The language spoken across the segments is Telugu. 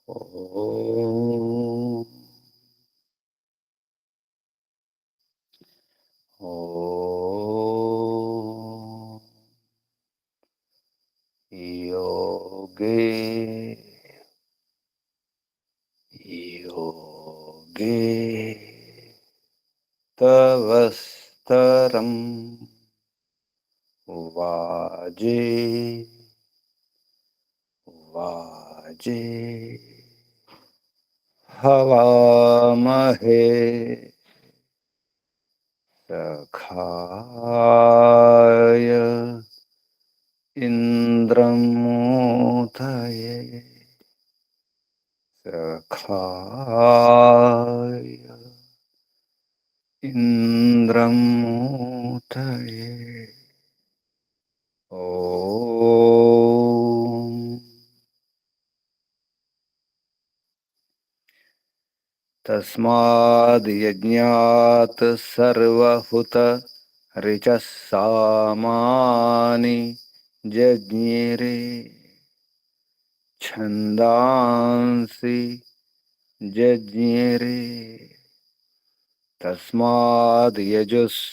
ఓం ఓం యోగే యోగే తవస్తరం వాజే వాజే హవామహే సఖాయ ఇంద్రమూతయే సఖాయ ఇంద్రమూతయే ఓం తస్మాద్ యజ్ఞాత్ సర్వహుత రిచః సామాని జజ్ఞిరే ఛందాంసి జజ్ఞిరే తస్మాద్ యజుస్తస్మాదజాయత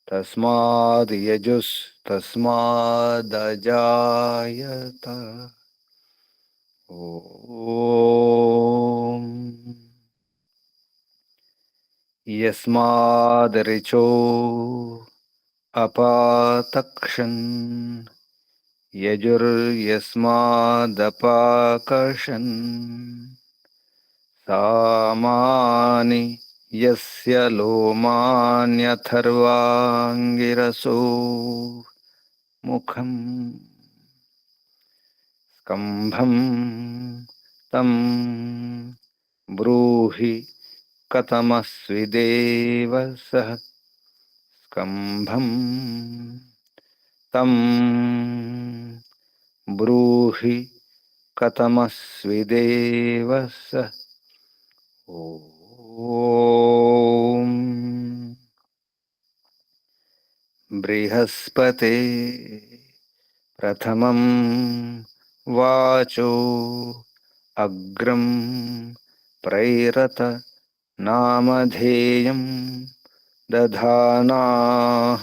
తస్మాద్ యజుస్తస్మాదజాయత ఓం యస్మాదరిచో అపాతక్షన్ యజుర్యస్మాదపాకర్షన్ సామాని యస్య లోమాన్యథర్వాంగిరసో ముఖం స్కంభం తం బ్రూహి కథమస్విదేవ సః స్కంభం తం బ్రూహి కథమస్విదేవ సః ఓం బృహస్పతే ప్రథమం వాచో అగ్రం ప్రైరత నామధేయం దధానాః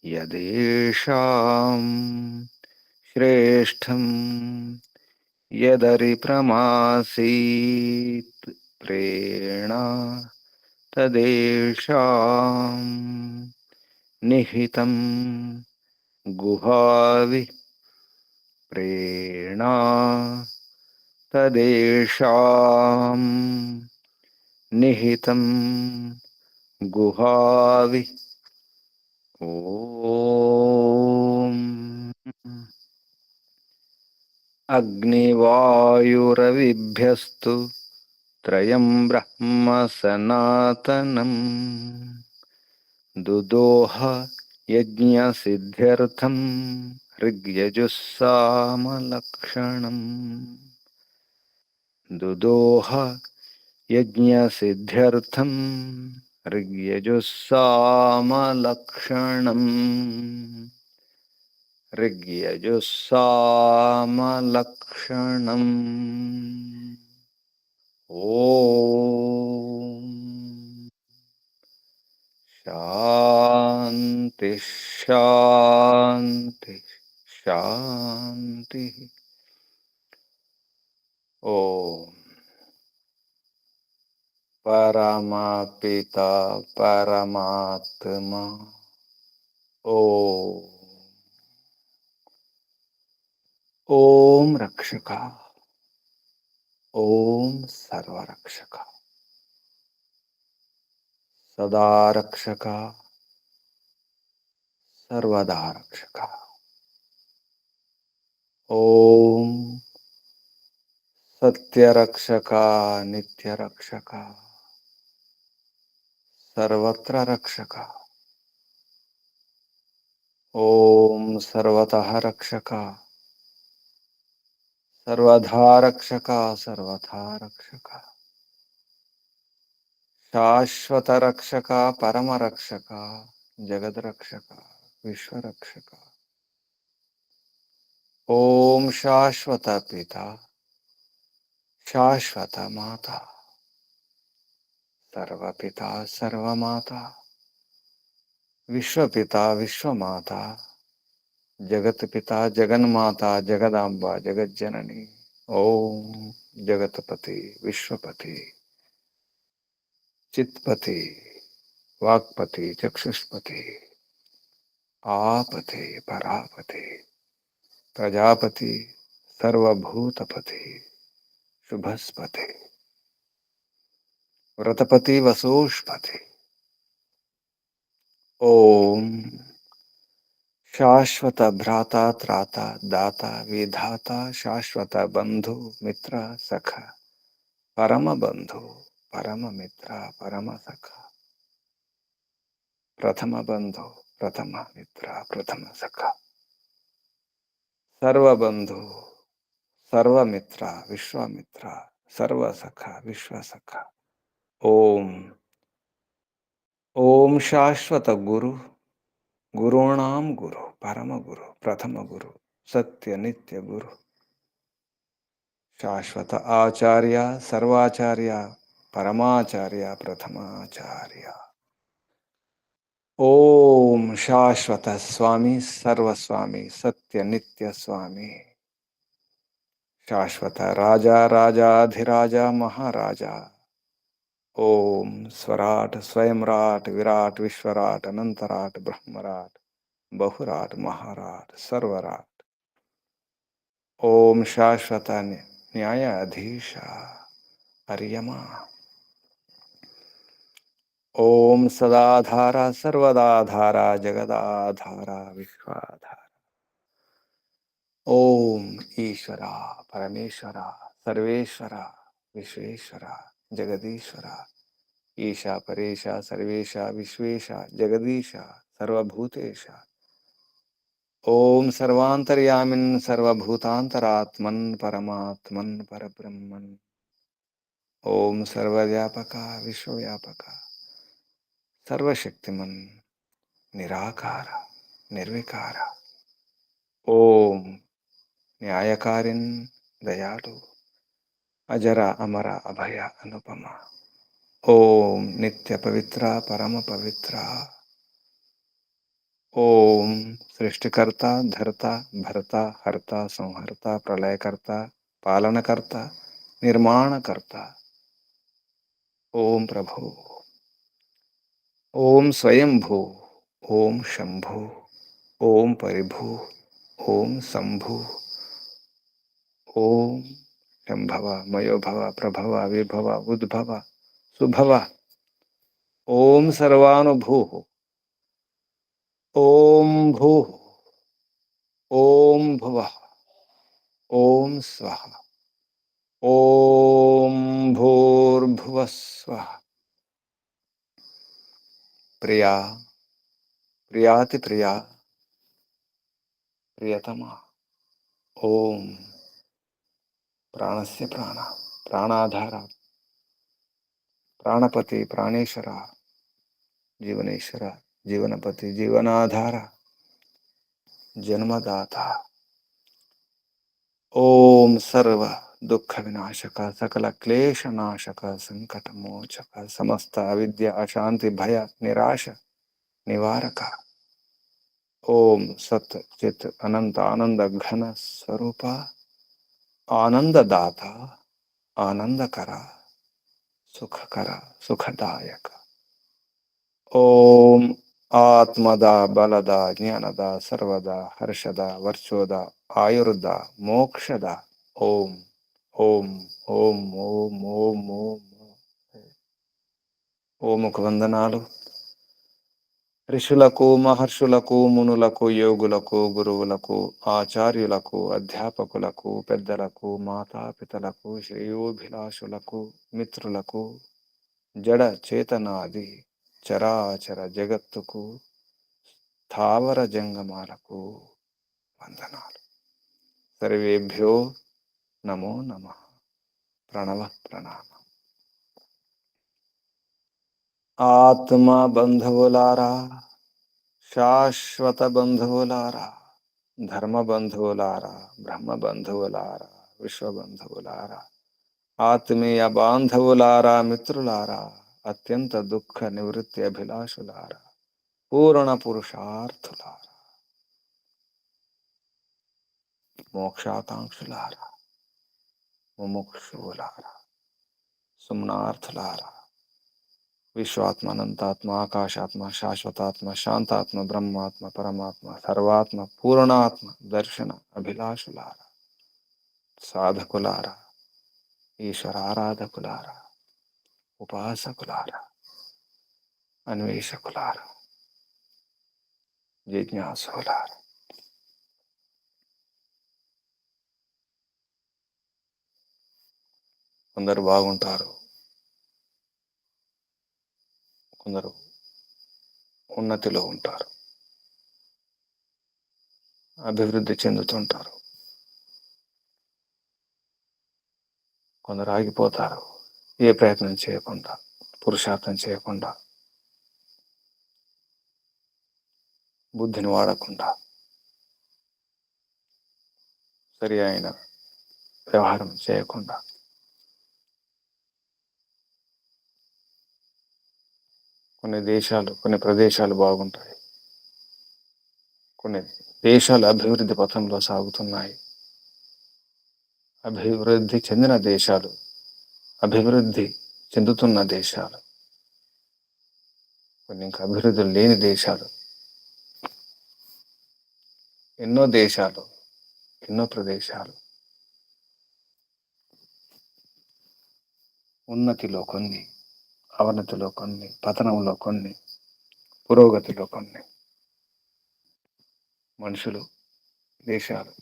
యదేషాం శ్రేష్టం యదరిప్రమాసీత్ ప్రేణా తదేషాం నిహితం గుహావి ప్రేణా తదేషాం నిహితం గుహావి ఓం అగ్నివాయురవిభ్యస్తు త్రయం బ్రహ్మ సనాతనం దుదోహ యజ్ఞసిద్ధ్యర్థం ఋగ్యజుస్సామలక్షణం దుదోహ యజ్ఞసిద్ధ్యర్థం ఋగ్యజుస్సామలక్షణం ఋగ్యజుస్సామలక్షణం ఓం శాంతి శాంతి శాంతి ఓం పరమపిత పరమాత్మ ఓం ఓం రక్షక ఓం సర్వరక్షక సదా రక్షక సర్వదా రక్షక ఓం సత్యరక్షక నిత్యరక్షక సర్వత్ర రక్షక ఓం సర్వతః రక్షక సర్వధా రక్షక సర్వథా రక్షక శాశ్వత రక్షక పరమ రక్షక జగద్రక్షక విశ్వరక్షక ओम शाश्वत पिता शाश्वत माता सर्वपिता सर्वमाता विश्वपिता विश्वमाता जगत पिता जगन्माता जगदाम्बा जगज्जननी। ओम जगतपति विश्वपति चित्पति वाक्पति चक्षुष्पति आपते परापते प्रजापति सर्वभूतपति शुभस्पति व्रतपति वसुष्पति। ओम शाश्वत भ्राता त्राता दाता विधाता शाश्वत बंधु मित्र सखा परम बंधु परम मित्र परम सखा प्रथम बंधु प्रथम मित्र प्रथम सखा सर्व बंधु सर्वमित्र विश्वामित्र सर्वसखा विश्वसखा। ओम ओम शाश्वत गुरु गुरूणाम गुरु परम गुरु प्रथम गुरु सत्य नित्य गुरु शाश्वत आचार्य सर्वाचार्य परमाचार्य प्रथमाचार्य। ओम शाश्वत स्वामी सर्वस्वामी सत्य नित्य स्वामी शाश्वत राजा राजाधिराजा महाराजा। ओम स्वराट स्वयंराट विराट विश्वराट अनंतराट ब्रह्मराट बहुराट महाराट सर्वराट। ओम शाश्वत न्यायाधीश अर्यमा। ओम सदाधारा सर्वदाधारा जगदाधारा विश्वाधारा। ओम ईश्वरा परमेश्वरा सर्वेश्वरा विश्वेश्वरा जगदीश्वरा ईशा परेशा सर्वेशा विश्वेशा जगदीशा सर्वभूतेशा। ओम सर्वांतर्यामिन् सर्वभूतांतरात्मन् परमात्मन् परब्रह्मन्। ओम सर्वव्यापका विश्वव्यापका सर्वशक्तिमन् निराकार निर्विकार। ओम न्यायकारिन् दयालु अजर अमर अभय अनुपमा। ओम नित्य पवित्र परम पवित्र। ओम सृष्टिकर्ता धर्ता भरता हर्ता संहर्ता प्रलयकर्ता पालनकर्ता निर्माणकर्ता। ओम प्रभु ओम स्वयंभू ओम शंभु ओम परिभू ओम शंभु। ओम शंभव मयोभव प्रभव विभव उद्भव सुभव। ओम सर्वानुभू ओम भू ओम भुवः ओम स्वः ओम भूर्भुवः स्वः। प्रिया प्रियाति प्रिया प्रियतमा। ओम प्राणस्य प्राण प्राणाधार प्राणपति प्राणेश्वर जीवनेश्वर जीवनपति जीवनाधार जन्मदाता। ओम सर्व दुख विनाशक सकल क्लेश नाशक संकट मोचक समस्त अविद्या अशांति भय निराश निवारक। ओम सत चित अनंत आनंद घन स्वरूप आनंददाता आनंदकरा सुखकरा सुखदायक। ओम आत्मदा बलदा ज्ञानदा सर्वदा हर्षदा वर्चोदा आयुर्दा मोक्षदा। ओम ओम ओम ओम ओम ओम। ఓముకు వందనాలు ఋషులకు మహర్షులకు మునులకు యోగులకు గురువులకు ఆచార్యులకు అధ్యాపకులకు పెద్దలకు మాతాపితలకు శ్రేయోభిలాషులకు మిత్రులకు జడ చేతనాది చరాచర జగత్తుకు స్థావర జంగమాలకు వందనాలు. సర్వేభ్యో నమో నమః. ప్రణవ ప్రణామ. ఆత్మ బంధువులారా శాశ్వత బంధువులారా ధర్మబంధువులారా, బ్రహ్మబంధువులారా, విశ్వబంధువులారా, ఆత్మీయ బాంధవులారా, మిత్రులారా, అత్యంత దుఃఖ నివృత్తి అభిలాషులారా, పూర్ణ పురుషార్థులారా, మోక్షాకాంక్షులారా, ముముక్షువులారా, సుమ్నార్థులారా, విశ్వాత్మ, అనంతాత్మ, ఆకాశాత్మ, శాశ్వతాత్మ, శాంతాత్మ, బ్రహ్మాత్మ, పరమాత్మ, సర్వాత్మ, పూర్ణాత్మ దర్శన అభిలాషులారా, సాధకులారా, ఈశ్వరారాధకులారా, ఉపాసకులారా, అన్వేషకులారా, జిజ్ఞాసులారా, కొందరు బాగుంటారు, కొందరు ఉన్నతిలో ఉంటారు, అభివృద్ధి చెందుతుంటారు, కొందరు ఆగిపోతారు, ఏ ప్రయత్నం చేయకుండా, పురుషార్థం చేయకుండా, బుద్ధిని వాడకుండా, సరి అయిన వ్యవహారం చేయకుండా, కొన్ని దేశాలు, కొన్ని ప్రదేశాలు బాగుంటాయి, కొన్ని దేశాలు అభివృద్ధి పథంలో సాగుతున్నాయి. అభివృద్ధి చెందిన దేశాలు, అభివృద్ధి చెందుతున్న దేశాలు, కొన్ని ఇంకా అభివృద్ధి లేని దేశాలు, ఎన్నో దేశాలు, ఎన్నో ప్రదేశాలు, ఉన్నతిలో కొన్ని, అవనతిలో కొన్ని, పతనంలో కొన్ని, పురోగతిలో కొన్ని. మనుషులు, దేశాలు,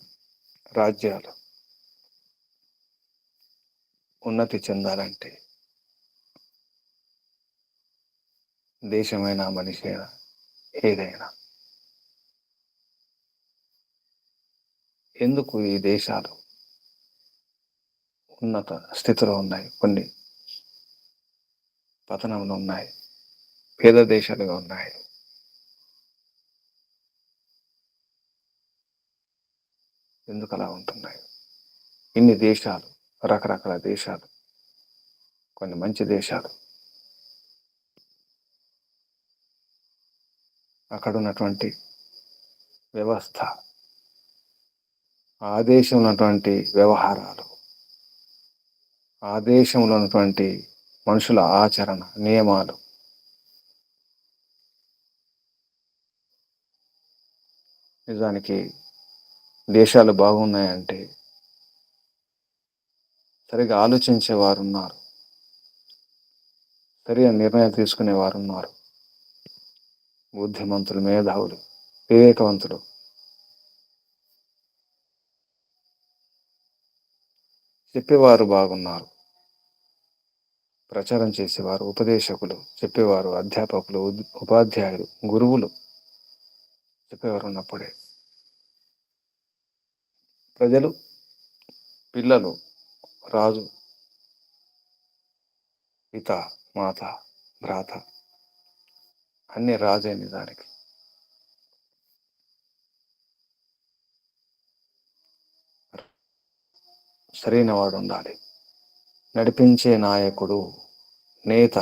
రాజ్యాలు ఉన్నతి చెందాలంటే దేశమైనా, మనిషి అయినా, ఏదైనా, ఎందుకు ఈ దేశాలు ఉన్నత స్థితిలో ఉన్నాయి, కొన్ని పతనంలో ఉన్నాయి, పేద దేశాలుగా ఉన్నాయి? ఎందుకు అలా ఉంటున్నాయి? ఇన్ని దేశాలు, రకరకాల దేశాలు, కొన్ని మంచి దేశాలు, అక్కడ ఉన్నటువంటి వ్యవస్థ, ఆ దేశంలో ఉన్నటువంటి వ్యవహారాలు, ఆ దేశంలో ఉన్నటువంటి మనుషుల ఆచరణ, నియమాలు, నిజానికి దేశాలు బాగున్నాయంటే సరిగా ఆలోచించేవారు ఉన్నారు, సరిగా నిర్ణయాలు తీసుకునేవారు ఉన్నారు, బుద్ధిమంతులు, మేధావులు, వివేకవంతులు, చెప్పేవారు బాగున్నారు, ప్రచారం చేసేవారు, ఉపదేశకులు, చెప్పేవారు, అధ్యాపకులు, ఉపాధ్యాయులు, గురువులు చెప్పేవారు ఉన్నప్పుడే ప్రజలు, పిల్లలు, రాజు, పిత, మాత, భ్రాత అన్ని రాజే. నిజానికి సరైన వాడు ఉండాలి, నడిపించే నాయకుడు, నేత,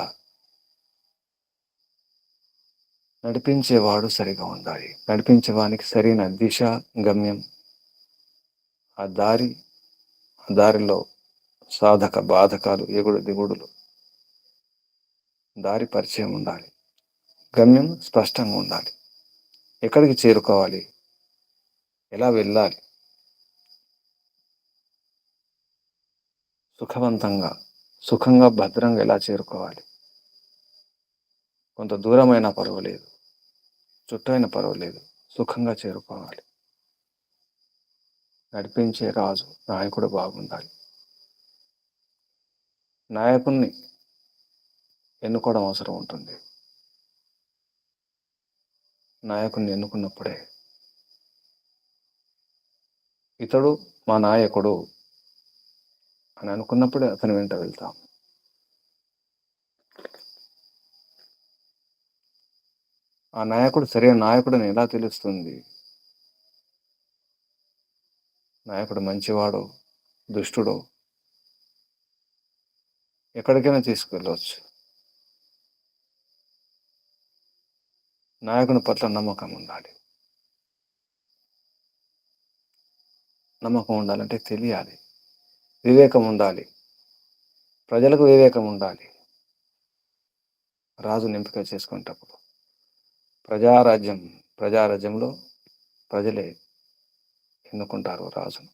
నడిపించేవాడు సరిగా ఉండాలి. నడిపించేవానికి సరైన దిశ, గమ్యం, ఆ దారిలో సాధక బాధకాలు, ఎగుడు దిగుడులు, దారి పరిచయం ఉండాలి, గమ్యం స్పష్టంగా ఉండాలి, ఎక్కడికి చేరుకోవాలి, ఎలా వెళ్ళాలి, సుఖవంతంగా, సుఖంగా, భద్రంగా ఎలా చేరుకోవాలి, కొంత దూరమైనా పర్వాలేదు, చుట్టైనా పర్వాలేదు, సుఖంగా చేరుకోవాలి. నడిపించే రాజు, నాయకుడు బాగుండాలి. నాయకుణ్ణి ఎన్నుకోవడం అవసరం ఉంటుంది. నాయకుణ్ణి ఎన్నుకున్నప్పుడే ఇతడు మా నాయకుడు అని అనుకున్నప్పుడే అతని వెంట వెళ్తాం. ఆ నాయకుడు సరైన నాయకుడని ఎలా తెలుస్తుంది? నాయకుడు మంచివాడో దుష్టుడో ఎక్కడికైనా తీసుకెళ్ళవచ్చు. నాయకుని పట్ల నమ్మకం ఉండాలి. నమ్మకం ఉండాలంటే తెలియాలి, వివేకం ఉండాలి, ప్రజలకు వివేకం ఉండాలి. రాజుని ఎంపిక చేసుకునేటప్పుడు ప్రజారాజ్యంలో ప్రజలే ఎన్నుకుంటారు రాజును.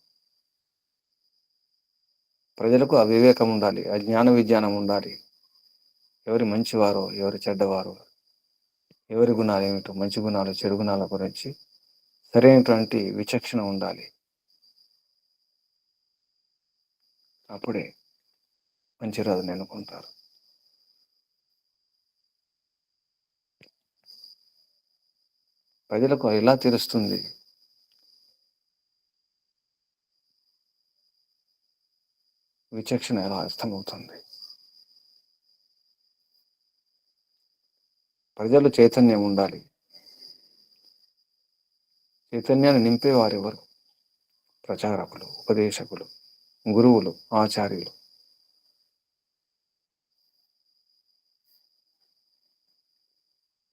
ప్రజలకు ఆ వివేకం ఉండాలి, ఆ జ్ఞాన విజ్ఞానం ఉండాలి. ఎవరి మంచివారో ఎవరి చెడ్డవారో, ఎవరి గుణాలు ఏమిటో, మంచి గుణాలు చెడు గుణాల గురించి సరైనటువంటి విచక్షణ ఉండాలి. అప్పుడే మంచి రాజుని ఎన్నుకుంటారు. ప్రజలకు ఎలా తెలుస్తుంది? విచక్షణ ఎలా అర్థమవుతుంది? ప్రజలు చైతన్యం ఉండాలి. చైతన్యాన్ని నింపేవారెవరు? ప్రచారకులు, ఉపదేశకులు, గురువులు, ఆచార్యులు.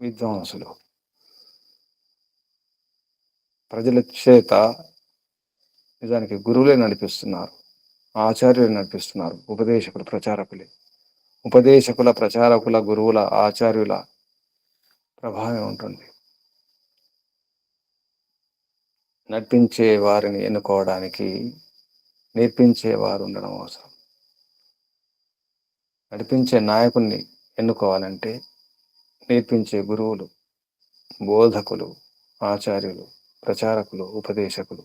విద్వాంసులు. ప్రజల చేత నిజానికి గురువులే నడిపిస్తున్నారు, ఆచార్యులు నడిపిస్తున్నారు. ఉపదేశకులు, ప్రచారకులే. ఉపదేశకుల, ప్రచారకుల, గురువుల, ఆచార్యుల ప్రభావం ఉంటుంది. నడిపించే వారిని ఎన్నుకోవడానికి నేర్పించేవారు ఉండడం అవసరం. నడిపించే నాయకుల్ని ఎన్నుకోవాలంటే నేర్పించే గురువులు, బోధకులు, ఆచార్యులు, ప్రచారకులు, ఉపదేశకులు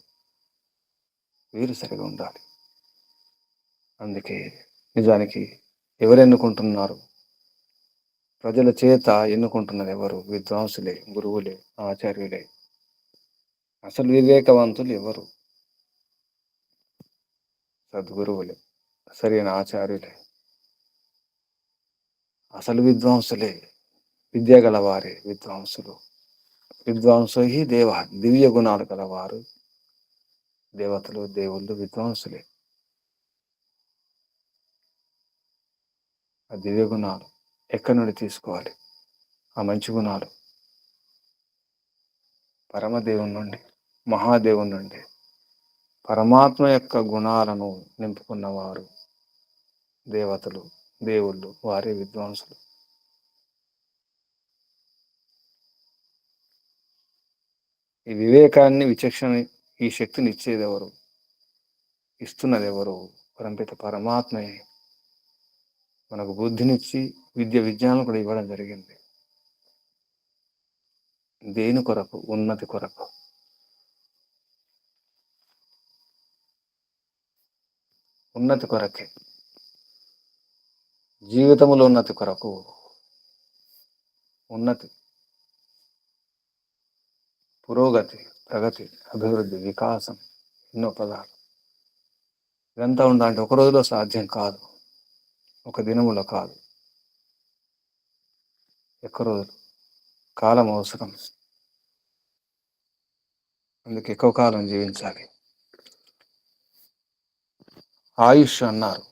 వీరు సరిగా ఉండాలి. అందుకే నిజానికి ఎవరు ఎన్నుకుంటున్నారు? ప్రజల చేత ఎన్నుకుంటున్నది ఎవరు? విద్వాంసులే, గురువులే, ఆచార్యులే. అసలు వివేకవంతులు ఎవరు? సద్గురువులే, సరైన ఆచార్యులే. అసలు విద్వాంసులే, విద్య గలవారే విద్వాంసులు. విద్వాంసు హి దేవ, దివ్య గుణాలు గలవారు దేవతలు, దేవుళ్ళు విద్వాంసులే. ఆ దివ్య గుణాలు ఎక్కడి నుండి తీసుకోవాలి? ఆ మంచి గుణాలు పరమదేవుని నుండి, మహాదేవుని నుండి. పరమాత్మ యొక్క గుణాలను నింపుకున్నవారు దేవతలు, దేవుళ్ళు, వారే విద్వాంసులు. ఈ వివేకాన్ని, విచక్షణ, ఈ శక్తిని ఇచ్చేది ఎవరు? ఇస్తున్నది ఎవరు? పరంపిత పరమాత్మయే. మనకు బుద్ధినిచ్చి విద్య విజ్ఞానం కూడా ఇవ్వడం జరిగింది. దేని కొరకు? ఉన్నతి కొరకు. ఉన్నతి కొరకే, జీవితంలో ఉన్నతి కొరకు. ఉన్నతి, పురోగతి, ప్రగతి, అభివృద్ధి, వికాసం, ఎన్నో పదాలు. ఇదంతా ఉండాలంటే ఒక రోజులో సాధ్యం కాదు, ఒక దినములో కాదు. ఎక్కువ రోజులు, కాలం అవసరం. అందుకు ఎక్కువ కాలం జీవించాలి. ఆయుష్ అన్నారు.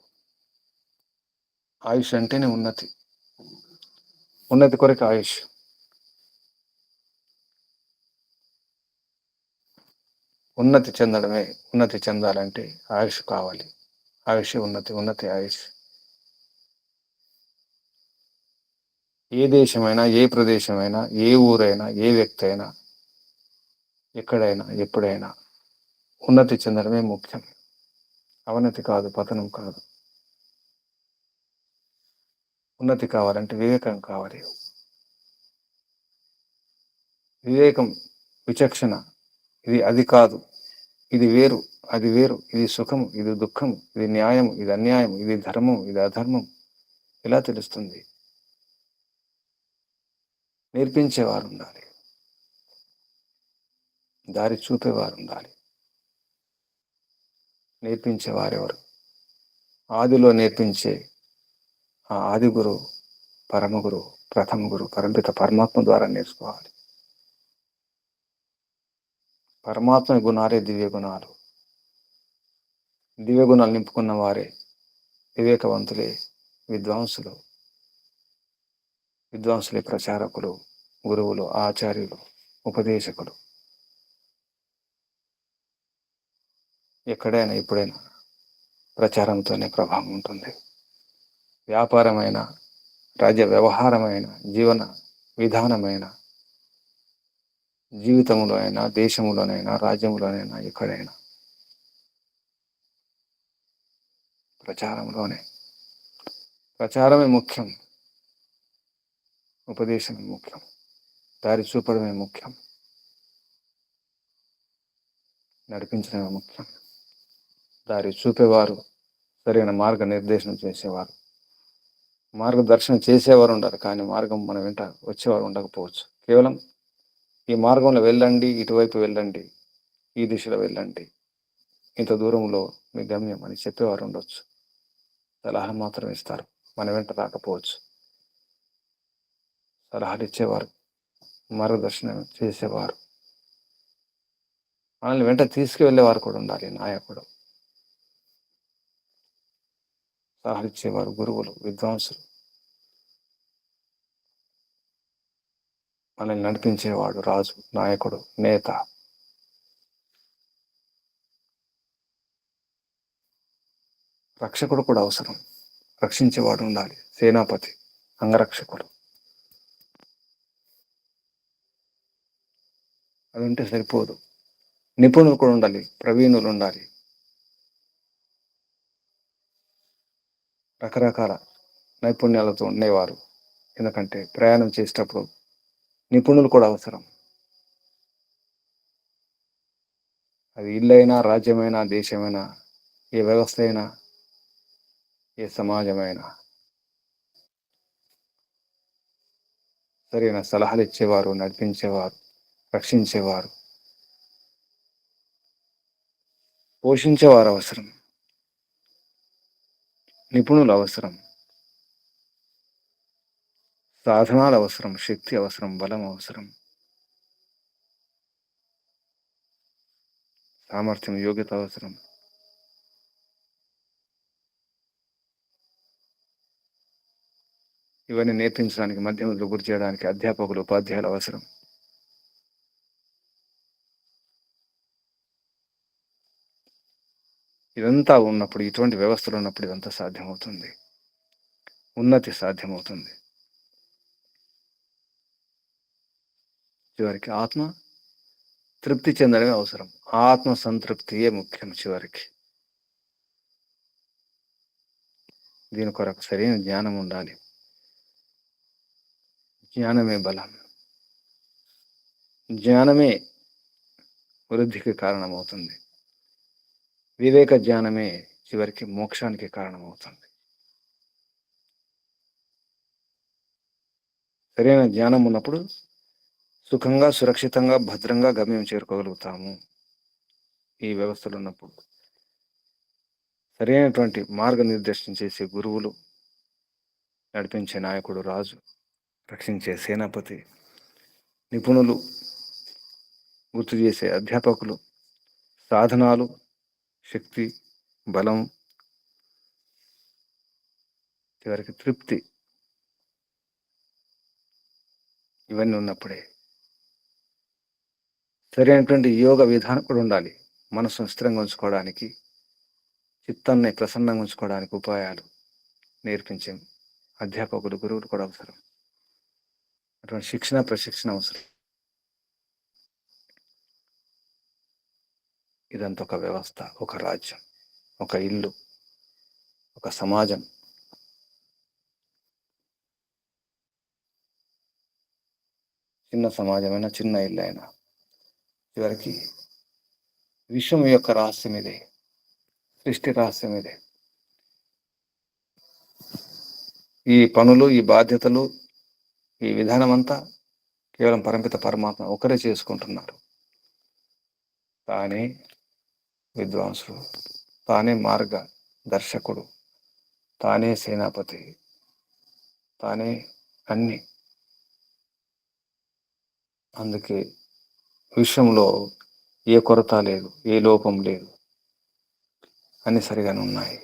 ఆయుష్ అంటేనే ఉన్నతి. ఉన్నతి కొరకు ఆయుష్. ఉన్నతి చెందడమే. ఉన్నతి చెందాలంటే ఆయుష్ కావాలి. ఆయుష్ ఉన్నతి, ఉన్నతి ఆయుష్. ఏ దేశమైనా, ఏ ప్రదేశమైనా, ఏ ఊరైనా, ఏ వ్యక్తి అయినా, ఎక్కడైనా, ఎప్పుడైనా ఉన్నతి చెందడమే ముఖ్యం. అవనతి కాదు, పతనం కాదు. ఉన్నతి కావాలంటే వివేకం కావాలి. వివేకం, విచక్షణ. ఇది అది కాదు, ఇది వేరు, అది వేరు, ఇది సుఖము, ఇది దుఃఖము, ఇది న్యాయము, ఇది అన్యాయం, ఇది ధర్మం, ఇది అధర్మం ఎలా తెలుస్తుంది? నేర్పించేవారు ఉండాలి, దారి చూపేవారు ఉండాలి. నేర్పించేవారెవరు? ఆదిలో నేర్పించే ఆ ఆది గురువు, పరమ గురువు, ప్రథమ గురువు, పరమిత పరమాత్మ ద్వారా నేర్చుకోవాలి. పరమాత్మ గుణాలే దివ్య గుణాలు. దివ్యగుణాలు నింపుకున్న వారే వివేకవంతులే విద్వాంసులు, విద్వాంసులే ప్రచారకులు, గురువులు, ఆచార్యులు, ఉపదేశకులు. ఎక్కడైనా ఎప్పుడైనా ప్రచారంతోనే ప్రభావం ఉంటుంది. వ్యాపారమైన, రాజ్య వ్యవహారమైన, జీవన విధానమైన, జీవితంలో అయినా, దేశంలోనైనా, రాజ్యంలోనైనా, ఎక్కడైనా ప్రచారంలోనే. ప్రచారమే ముఖ్యం, ఉపదేశమే ముఖ్యం, దారి చూపడమే ముఖ్యం, నడిపించడమే ముఖ్యం. దారి చూపేవారు, సరైన మార్గనిర్దేశం చేసేవారు, మార్గదర్శనం చేసేవారు ఉండాలి. కానీ మార్గం మన వెంట వచ్చేవారు ఉండకపోవచ్చు. కేవలం ఈ మార్గంలో వెళ్ళండి, ఇటువైపు వెళ్ళండి, ఈ దిశలో వెళ్ళండి, ఇంత దూరంలో మీ గమ్యం అని చెప్పేవారు ఉండొచ్చు. సలహా మాత్రం ఇస్తారు, మన వెంట రాకపోవచ్చు. సలహాలు ఇచ్చేవారు, మార్గదర్శనం చేసేవారు, మనల్ని వెంట తీసుకువెళ్ళేవారు కూడా ఉండాలి. నాయకుడు, సలహాలు ఇచ్చేవారు, గురువులు, విద్వాంసులు, మనల్ని నడిపించేవాడు రాజు, నాయకుడు, నేత. రక్షకుడు కూడా అవసరం, రక్షించేవాడు ఉండాలి. సేనాపతి, అంగరక్షకుడు. అది ఉంటే సరిపోదు, నిపుణులు కూడా ఉండాలి, ప్రవీణులు ఉండాలి. రకరకాల నైపుణ్యాలతో ఉండేవారు. ఎందుకంటే ప్రయాణం చేసేటప్పుడు నిపుణులు కూడా అవసరం. అది ఇల్లైనా, రాజ్యమైనా, దేశమైనా, ఏ వ్యవస్థ అయినా, ఏ సమాజమైనా సరైన సలహాలు ఇచ్చేవారు, నడిపించేవారు, రక్షించేవారు, పోషించేవారు అవసరం. నిపుణులు అవసరం, సాధనాలు అవసరం, శక్తి అవసరం, బలం అవసరం, సామర్థ్యం, యోగ్యత అవసరం. ఇవన్నీ నేర్పించడానికి, మధ్యలో గురి చేయడానికి అధ్యాపకులు, ఉపాధ్యాయులు అవసరం. ఇదంతా ఉన్నప్పుడు, ఇటువంటి వ్యవస్థలు ఉన్నప్పుడు ఇదంతా సాధ్యమవుతుంది, ఉన్నతి సాధ్యమవుతుంది. చివరికి ఆత్మ తృప్తి చెందడమే అవసరం. ఆత్మ సంతృప్తియే ముఖ్యం చివరికి. దీని కొరకు సరైన జ్ఞానం ఉండాలి. జ్ఞానమే బలం, జ్ఞానమే వృద్ధికి కారణమవుతుంది. వివేక జ్ఞానమే చివరికి మోక్షానికి కారణమవుతుంది. సరైన జ్ఞానం ఉన్నప్పుడు సుఖంగా, సురక్షితంగా, భద్రంగా గమ్యం చేరుకోగలుగుతాము. ఈ వ్యవస్థలు ఉన్నప్పుడు సరైనటువంటి మార్గనిర్దేశం చేసే గురువులు, నడిపించే నాయకుడు రాజు, రక్షించే సేనాపతి, నిపుణులు, గుర్తు చేసే అధ్యాపకులు, సాధనాలు, శక్తి, బలం, చివరికి తృప్తి, ఇవన్నీ ఉన్నప్పుడే సరైనటువంటి యోగ విధానం కూడా ఉండాలి. మనసును స్థిరంగా ఉంచుకోవడానికి, చిత్తాన్ని ప్రసన్నంగా ఉంచుకోవడానికి ఉపాయాలు నేర్పించే అధ్యాపకులు, గురువులు కూడా అవసరం. అటువంటి శిక్షణ, ప్రశిక్షణ అవసరం. ఇదంతా ఒక వ్యవస్థ, ఒక రాజ్యం, ఒక ఇల్లు, ఒక సమాజం. చిన్న సమాజమైనా, చిన్న ఇల్లు అయినా చివరికి విశ్వం యొక్క రహస్యం ఇదే, సృష్టి రహస్యం ఇదే. ఈ పనులు, ఈ బాధ్యతలు, ఈ విధానం అంతా కేవలం పరమిత పరమాత్మ ఒకరే చేసుకుంటున్నారు. తానే విద్వాంసుడు, తానే మార్గ దర్శకుడు, తానే సేనాపతి, తానే అన్ని. అందుకే విశ్వంలో ఏ కొరత లేదు, ఏ లోపం లేదు. అన్ని సరిగానే ఉన్నాయి.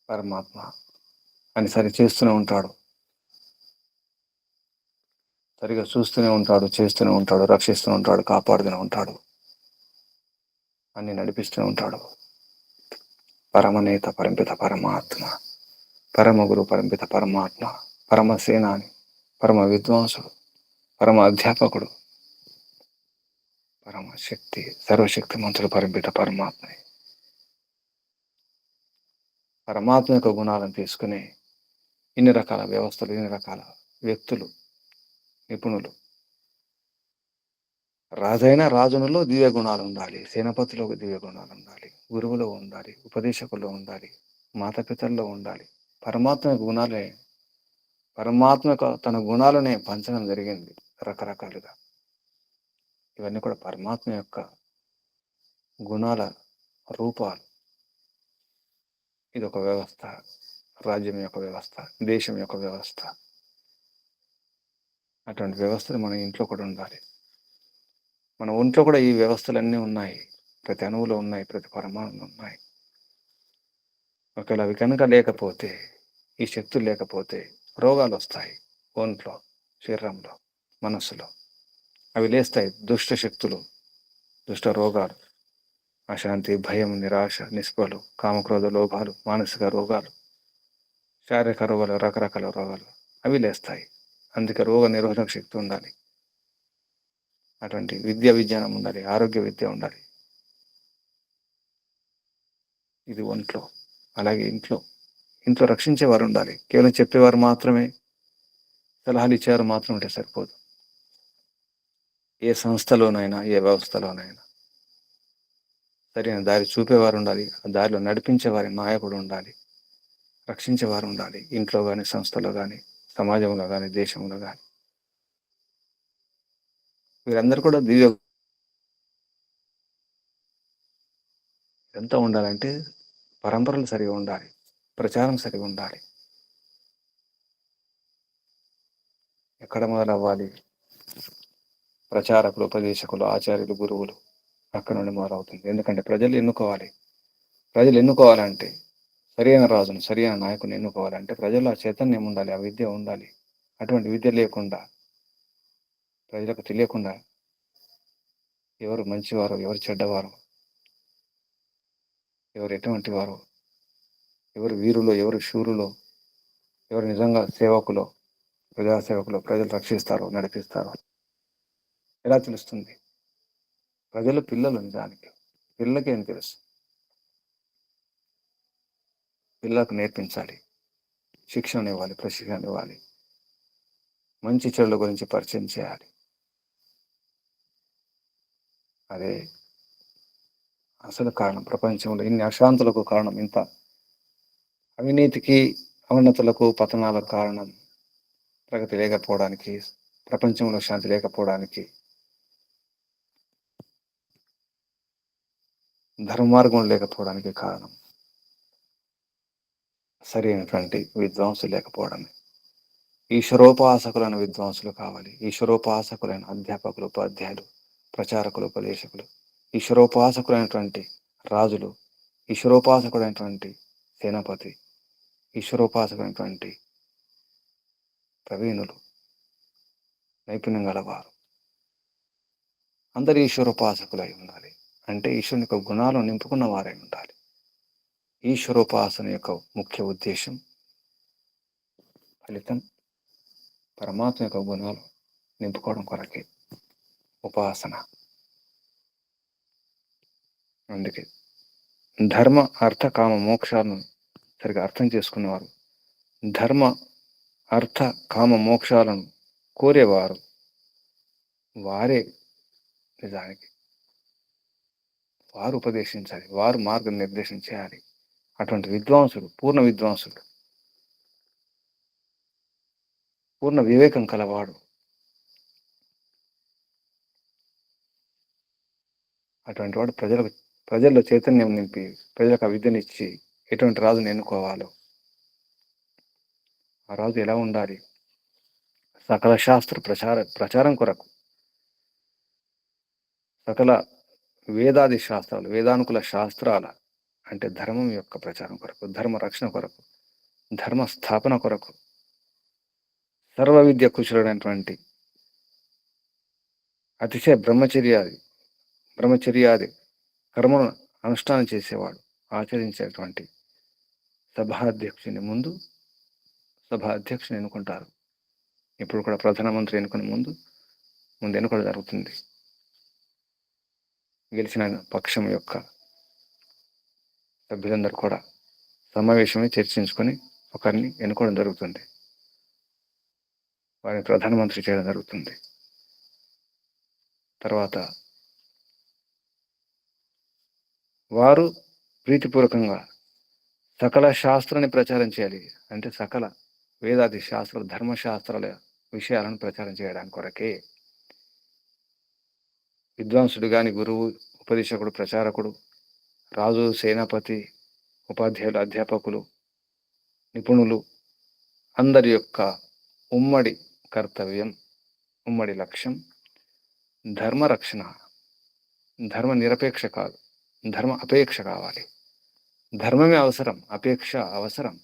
పరమాత్మ అని సరి చేస్తూనే ఉంటాడు, సరిగా చూస్తూనే ఉంటాడు, చేస్తూనే ఉంటాడు, రక్షిస్తూనే ఉంటాడు, కాపాడుతూనే ఉంటాడు, అన్ని నడిపిస్తూనే ఉంటాడు. పరమనేత పరంపిత పరమాత్మ, పరమ గురు పరంపిత పరమాత్మ, పరమ సేనాని, పరమ విద్వాంసుడు, పరమ అధ్యాపకుడు, పరమ శక్తి, సర్వశక్తి మంతుడు పరంపిత పరమాత్మ. పరమాత్మ యొక్క గుణాలను తీసుకుని ఇన్ని రకాల వ్యవస్థలు, ఇన్ని రకాల వ్యక్తులు, నిపుణులు. రాజైన రాజునులో దివ్య గుణాలు ఉండాలి, సేనాపతిలో దివ్య గుణాలు ఉండాలి, గురువులో ఉండాలి, ఉపదేశకుల్లో ఉండాలి, మాతాపితల్లో ఉండాలి. పరమాత్మ యొక్క గుణాలే, పరమాత్మ యొక్క తన గుణాలనే పంచడం జరిగింది రకరకాలుగా. ఇవన్నీ కూడా పరమాత్మ యొక్క గుణాల రూపాలు. ఇది ఒక వ్యవస్థ, రాజ్యం యొక్క వ్యవస్థ, దేశం యొక్క వ్యవస్థ. అటువంటి వ్యవస్థలు మన ఇంట్లో కూడా ఉండాలి. మన ఒంట్లో కూడా ఈ వ్యవస్థలన్నీ ఉన్నాయి, ప్రతి అణువులో ఉన్నాయి, ప్రతి పరమాణులో ఉన్నాయి. ఒకవేళ అవి కనుక లేకపోతే, ఈ శక్తులు లేకపోతే రోగాలు వస్తాయి ఒంట్లో, శరీరంలో, మనస్సులో. అవి లేస్తాయి దుష్ట శక్తులు, దుష్ట రోగాలు, అశాంతి, భయం, నిరాశ, నిస్పృహలు, కామక్రోధ లోభాలు, మానసిక రోగాలు, శారీరక రోగాలు, రకరకాల రోగాలు అవి లేస్తాయి. అందుకే రోగ నిరోధక శక్తి ఉండాలి, అటువంటి విజ్ఞానం ఉండాలి, ఆరోగ్య విద్య ఉండాలి. ఇది ఒంట్లో. అలాగే ఇంట్లో, ఇంట్లో రక్షించేవారు ఉండాలి. కేవలం చెప్పేవారు మాత్రమే, సలహాలు ఇచ్చేవారు మాత్రం ఉంటే సరిపోదు. ఏ సంస్థలోనైనా, ఏ వ్యవస్థలోనైనా సరైన దారి చూపేవారు ఉండాలి, ఆ దారిలో నడిపించేవారి నాయకుడు ఉండాలి, రక్షించేవారు ఉండాలి. ఇంట్లో కానీ, సంస్థలో కానీ, సమాజంలో కానీ, దేశంలో కానీ. వీరందరూ కూడా దివ్య. ఎంత ఉండాలంటే పరంపరలు సరిగా ఉండాలి, ప్రచారం సరిగా ఉండాలి. ఎక్కడ మొదలవ్వాలి? ప్రచారకులు, ఉపదేశకులు, ఆచార్యులు, గురువులు, అక్కడ నుండి మొదలవుతుంది. ఎందుకంటే ప్రజలు ఎన్నుకోవాలి. ప్రజలు ఎన్నుకోవాలంటే, సరైన రాజును, సరైన నాయకుని ఎన్నుకోవాలంటే ప్రజల్లో ఆ చైతన్యం ఉండాలి, ఆ విద్య ఉండాలి. అటువంటి విద్య లేకుండా, ప్రజలకు తెలియకుండా ఎవరు మంచివారు, ఎవరు చెడ్డవారు, ఎవరు ఎటువంటి వారు, ఎవరు వీరులో, ఎవరు శూరులో, ఎవరు నిజంగా సేవకులో, ప్రజాసేవకులు, ప్రజలు రక్షిస్తారు, నడిపిస్తారు, ఎలా తెలుస్తుంది? ప్రజలు పిల్లలు, నిజానికి పిల్లలకి ఏం తెలుసు? పిల్లలకు నేర్పించాలి, శిక్షణ ఇవ్వాలి, ప్రశిక్షణ ఇవ్వాలి, మంచి చెడుల గురించి పరిచయం చేయాలి. అదే అసలు కారణం. ప్రపంచంలో ఇన్ని అశాంతులకు కారణం, ఇంత అవినీతికి, అవనతులకు, పతనాలకు కారణం ప్రగతి లేకపోవడానికి, ప్రపంచంలో శాంతి లేకపోవడానికి, ధర్మార్గం లేకపోవడానికి కారణం సరైనటువంటి విద్వాంసులు లేకపోవడమే. ఈశ్వరోపాసకులైన విద్వాంసులు కావాలి, ఈశ్వరోపాసకులైన అధ్యాపకులు, ఉపాధ్యాయులు, ప్రచారకులు, ఉపదేశకులు, ఈశ్వరోపాసకులైనటువంటి రాజులు, ఈశ్వరోపాసకుడైనటువంటి సేనాపతి, ఈశ్వరోపాసకుడైనటువంటి ప్రవీణులు, నైపుణ్యం గలవారు, అందరు ఈశ్వరోపాసకులై ఉండాలి. అంటే ఈశ్వరుని యొక్క గుణాలు నింపుకున్న వారై ఉండాలి. ఈశ్వరోపాసన యొక్క ముఖ్య ఉద్దేశం, ఫలితం పరమాత్మ యొక్క గుణాలు నింపుకోవడం కొరకే ఉపాసన. అందుకే ధర్మ, అర్థ, కామ, మోక్షాలను సరిగా అర్థం చేసుకున్నవారు, ధర్మ, అర్థ, కామ, మోక్షాలను కోరేవారు వారే నిజానికి వారు ఉపదేశించాలి, వారు మార్గం నిర్దేశం చేయాలి. అటువంటి విద్వాంసుడు, పూర్ణ విద్వాంసుడు, పూర్ణ వివేకం కలవాడు. అటువంటి వాడు ప్రజల్లో చైతన్యం నింపి, ప్రజలకు ఆ విద్యనిచ్చి ఎటువంటి రాజును ఎన్నుకోవాలో, ఆ రాజు ఎలా ఉండాలి, సకల శాస్త్ర ప్రచారం కొరకు, సకల వేదాది శాస్త్రాలు, వేదానుకుల శాస్త్రాల అంటే ధర్మం యొక్క ప్రచారం కొరకు, ధర్మ రక్షణ కొరకు, ధర్మ స్థాపన కొరకు సర్వ విద్య కుశలుడైనటువంటి అతిశయ బ్రహ్మచర్యాది కర్మలను అనుష్ఠానం చేసేవాడు ఆచరించేటువంటి సభాధ్యక్షుని ముందు సభాధ్యక్షుని ఎన్నుకుంటారు. ఇప్పుడు కూడా ప్రధానమంత్రి ఎన్నుకునే ముందు ఎన్నుకోవడం జరుగుతుంది. గెలిచిన పక్షం యొక్క సభ్యులందరూ కూడా సమావేశమై చర్చించుకొని ఒకరిని ఎన్నుకోవడం జరుగుతుంది. వారిని ప్రధానమంత్రి చేయడం జరుగుతుంది. తర్వాత వారు ప్రీతిపూర్వకంగా సకల శాస్త్రాన్ని ప్రచారం చేయాలి. అంటే సకల వేదాది శాస్త్రాలు, ధర్మశాస్త్రాల విషయాలను ప్రచారం చేయడానికి కొరకే విద్వాంసుడు కానీ, గురువు, ఉపదేశకుడు, ప్రచారకుడు, రాజు, సేనాపతి, ఉపాధ్యాయులు, అధ్యాపకులు, నిపుణులు అందరి యొక్క ఉమ్మడి కర్తవ్యం, ఉమ్మడి లక్ష్యం ధర్మ రక్షణ. ధర్మ నిరపేక్ష కాదు, ధర్మ అపేక్ష కావాలి. ధర్మమే అవసరం, అపేక్ష అవసరం.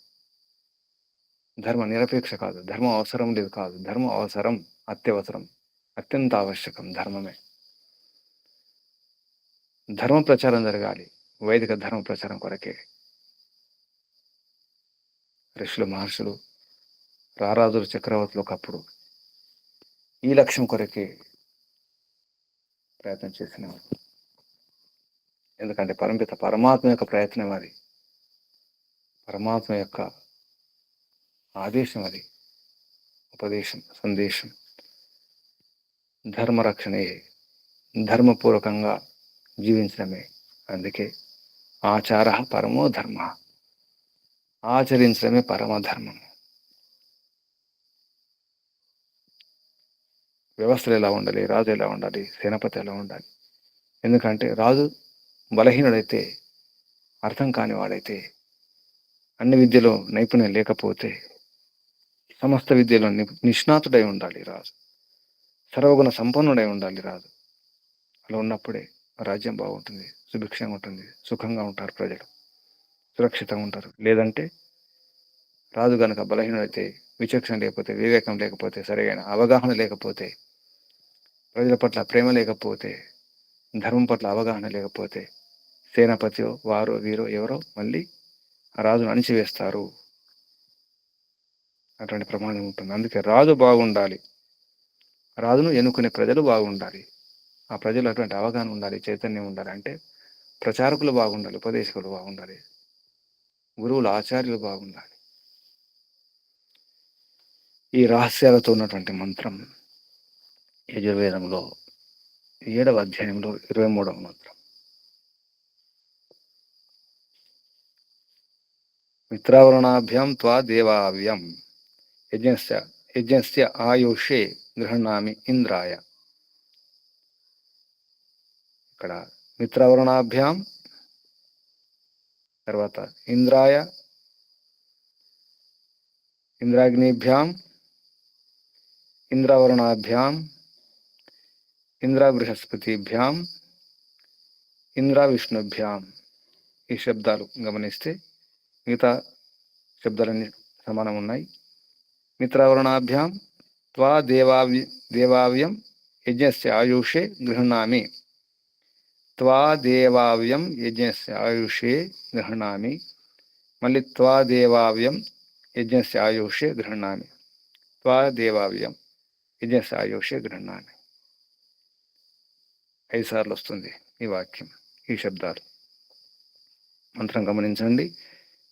ధర్మ నిరపేక్ష కాదు, ధర్మం అవసరం లేదు కాదు, ధర్మం అవసరం, అత్యవసరం, అత్యంత ఆవశ్యకం ధర్మమే. ధర్మ ప్రచారం జరగాలి. వైదిక ధర్మ ప్రచారం కొరకే ఋషులు, మహర్షులు, రారాజులు, చక్రవర్తులు ఒకప్పుడు ఈ లక్ష్యం కొరకే ప్రయత్నం చేసినారు. ఎందుకంటే పరమాత్మ యొక్క ప్రయత్నం అది, పరమాత్మ యొక్క ఆదేశం అది, ఉపదేశం, సందేశం. ధర్మరక్షణయే, ధర్మపూర్వకంగా జీవించడమే. అందుకే ఆచార పరమో ధర్మ, ఆచరించడమే పరమధర్మం. వ్యవస్థలు ఎలా ఉండాలి, రాజు ఎలా ఉండాలి, సేనాపతి ఎలా ఉండాలి. ఎందుకంటే రాజు బలహీనుడైతే, అర్థం కానివాడైతే, అన్ని విద్యలో నైపుణ్యం లేకపోతే, సమస్త విద్యలో నిష్ణాతుడై ఉండాలి రాజు, సర్వగుణ సంపన్నుడై ఉండాలి రాజు. అలా ఉన్నప్పుడే రాజ్యం బాగుంటుంది, సుభిక్షంగా ఉంటుంది, సుఖంగా ఉంటారు ప్రజలు, సురక్షితంగా ఉంటారు. లేదంటే రాజు గనక బలహీనుడైతే, విచక్షణ లేకపోతే, వివేకం లేకపోతే, సరైన అవగాహన లేకపోతే, ప్రజల పట్ల ప్రేమ లేకపోతే, ధర్మం పట్ల అవగాహన లేకపోతే, సేనాపతి వారు వీరు ఎవరో మళ్ళీ ఆ రాజును అణిచివేస్తారు. అటువంటి ప్రమాదం ఉంటుంది. అందుకే రాజు బాగుండాలి, రాజును ఎన్నుకునే ప్రజలు బాగుండాలి, ఆ ప్రజలు అటువంటి అవగాహన ఉండాలి, చైతన్యం ఉండాలి. అంటే ప్రచారకులు బాగుండాలి, ఉపదేశకులు బాగుండాలి, గురువులు, ఆచార్యులు బాగుండాలి. ఈ రహస్యాలతో ఉన్నటువంటి మంత్రం యజుర్వేదంలో 7వ అధ్యాయంలో 23వ మంత్రం. మిత్రావరుణాభ్యాం త్వా దేవావ్యం యజ్ఞస్య ఆయుషే గృహణామి ఇంద్రాయ. ఇక్కడ మిత్రావరుణాభ్యాం, తర్వాత ఇంద్రాగ్నిభ్యాం, ఇంద్రావరుణాభ్యాం, ఇంద్రబృహస్పతిభ్యాం, ఇంద్రవిష్ణుభ్యాం. ఈ శబ్దాలు గమనిస్తే మిగతా శబ్దాలన్నీ సమానం ఉన్నాయి. మిత్రావరుణాభ్యాం త్వా దేవావ్యం యజ్ఞస్య ఆయుషే గృహణామి. త్వా దేవావ్యం యజ్ఞస్య ఆయుషే గృహణామి. మళ్ళీ త్వా దేవావ్యం యజ్ఞస్య ఆయుషే గృహణామి. త్వా దేవావ్యం యజ్ఞస్య ఆయుషే గృహణామి. 5 సార్లు వస్తుంది ఈ వాక్యం, ఈ శబ్దాలు. మంత్రం గమనించండి.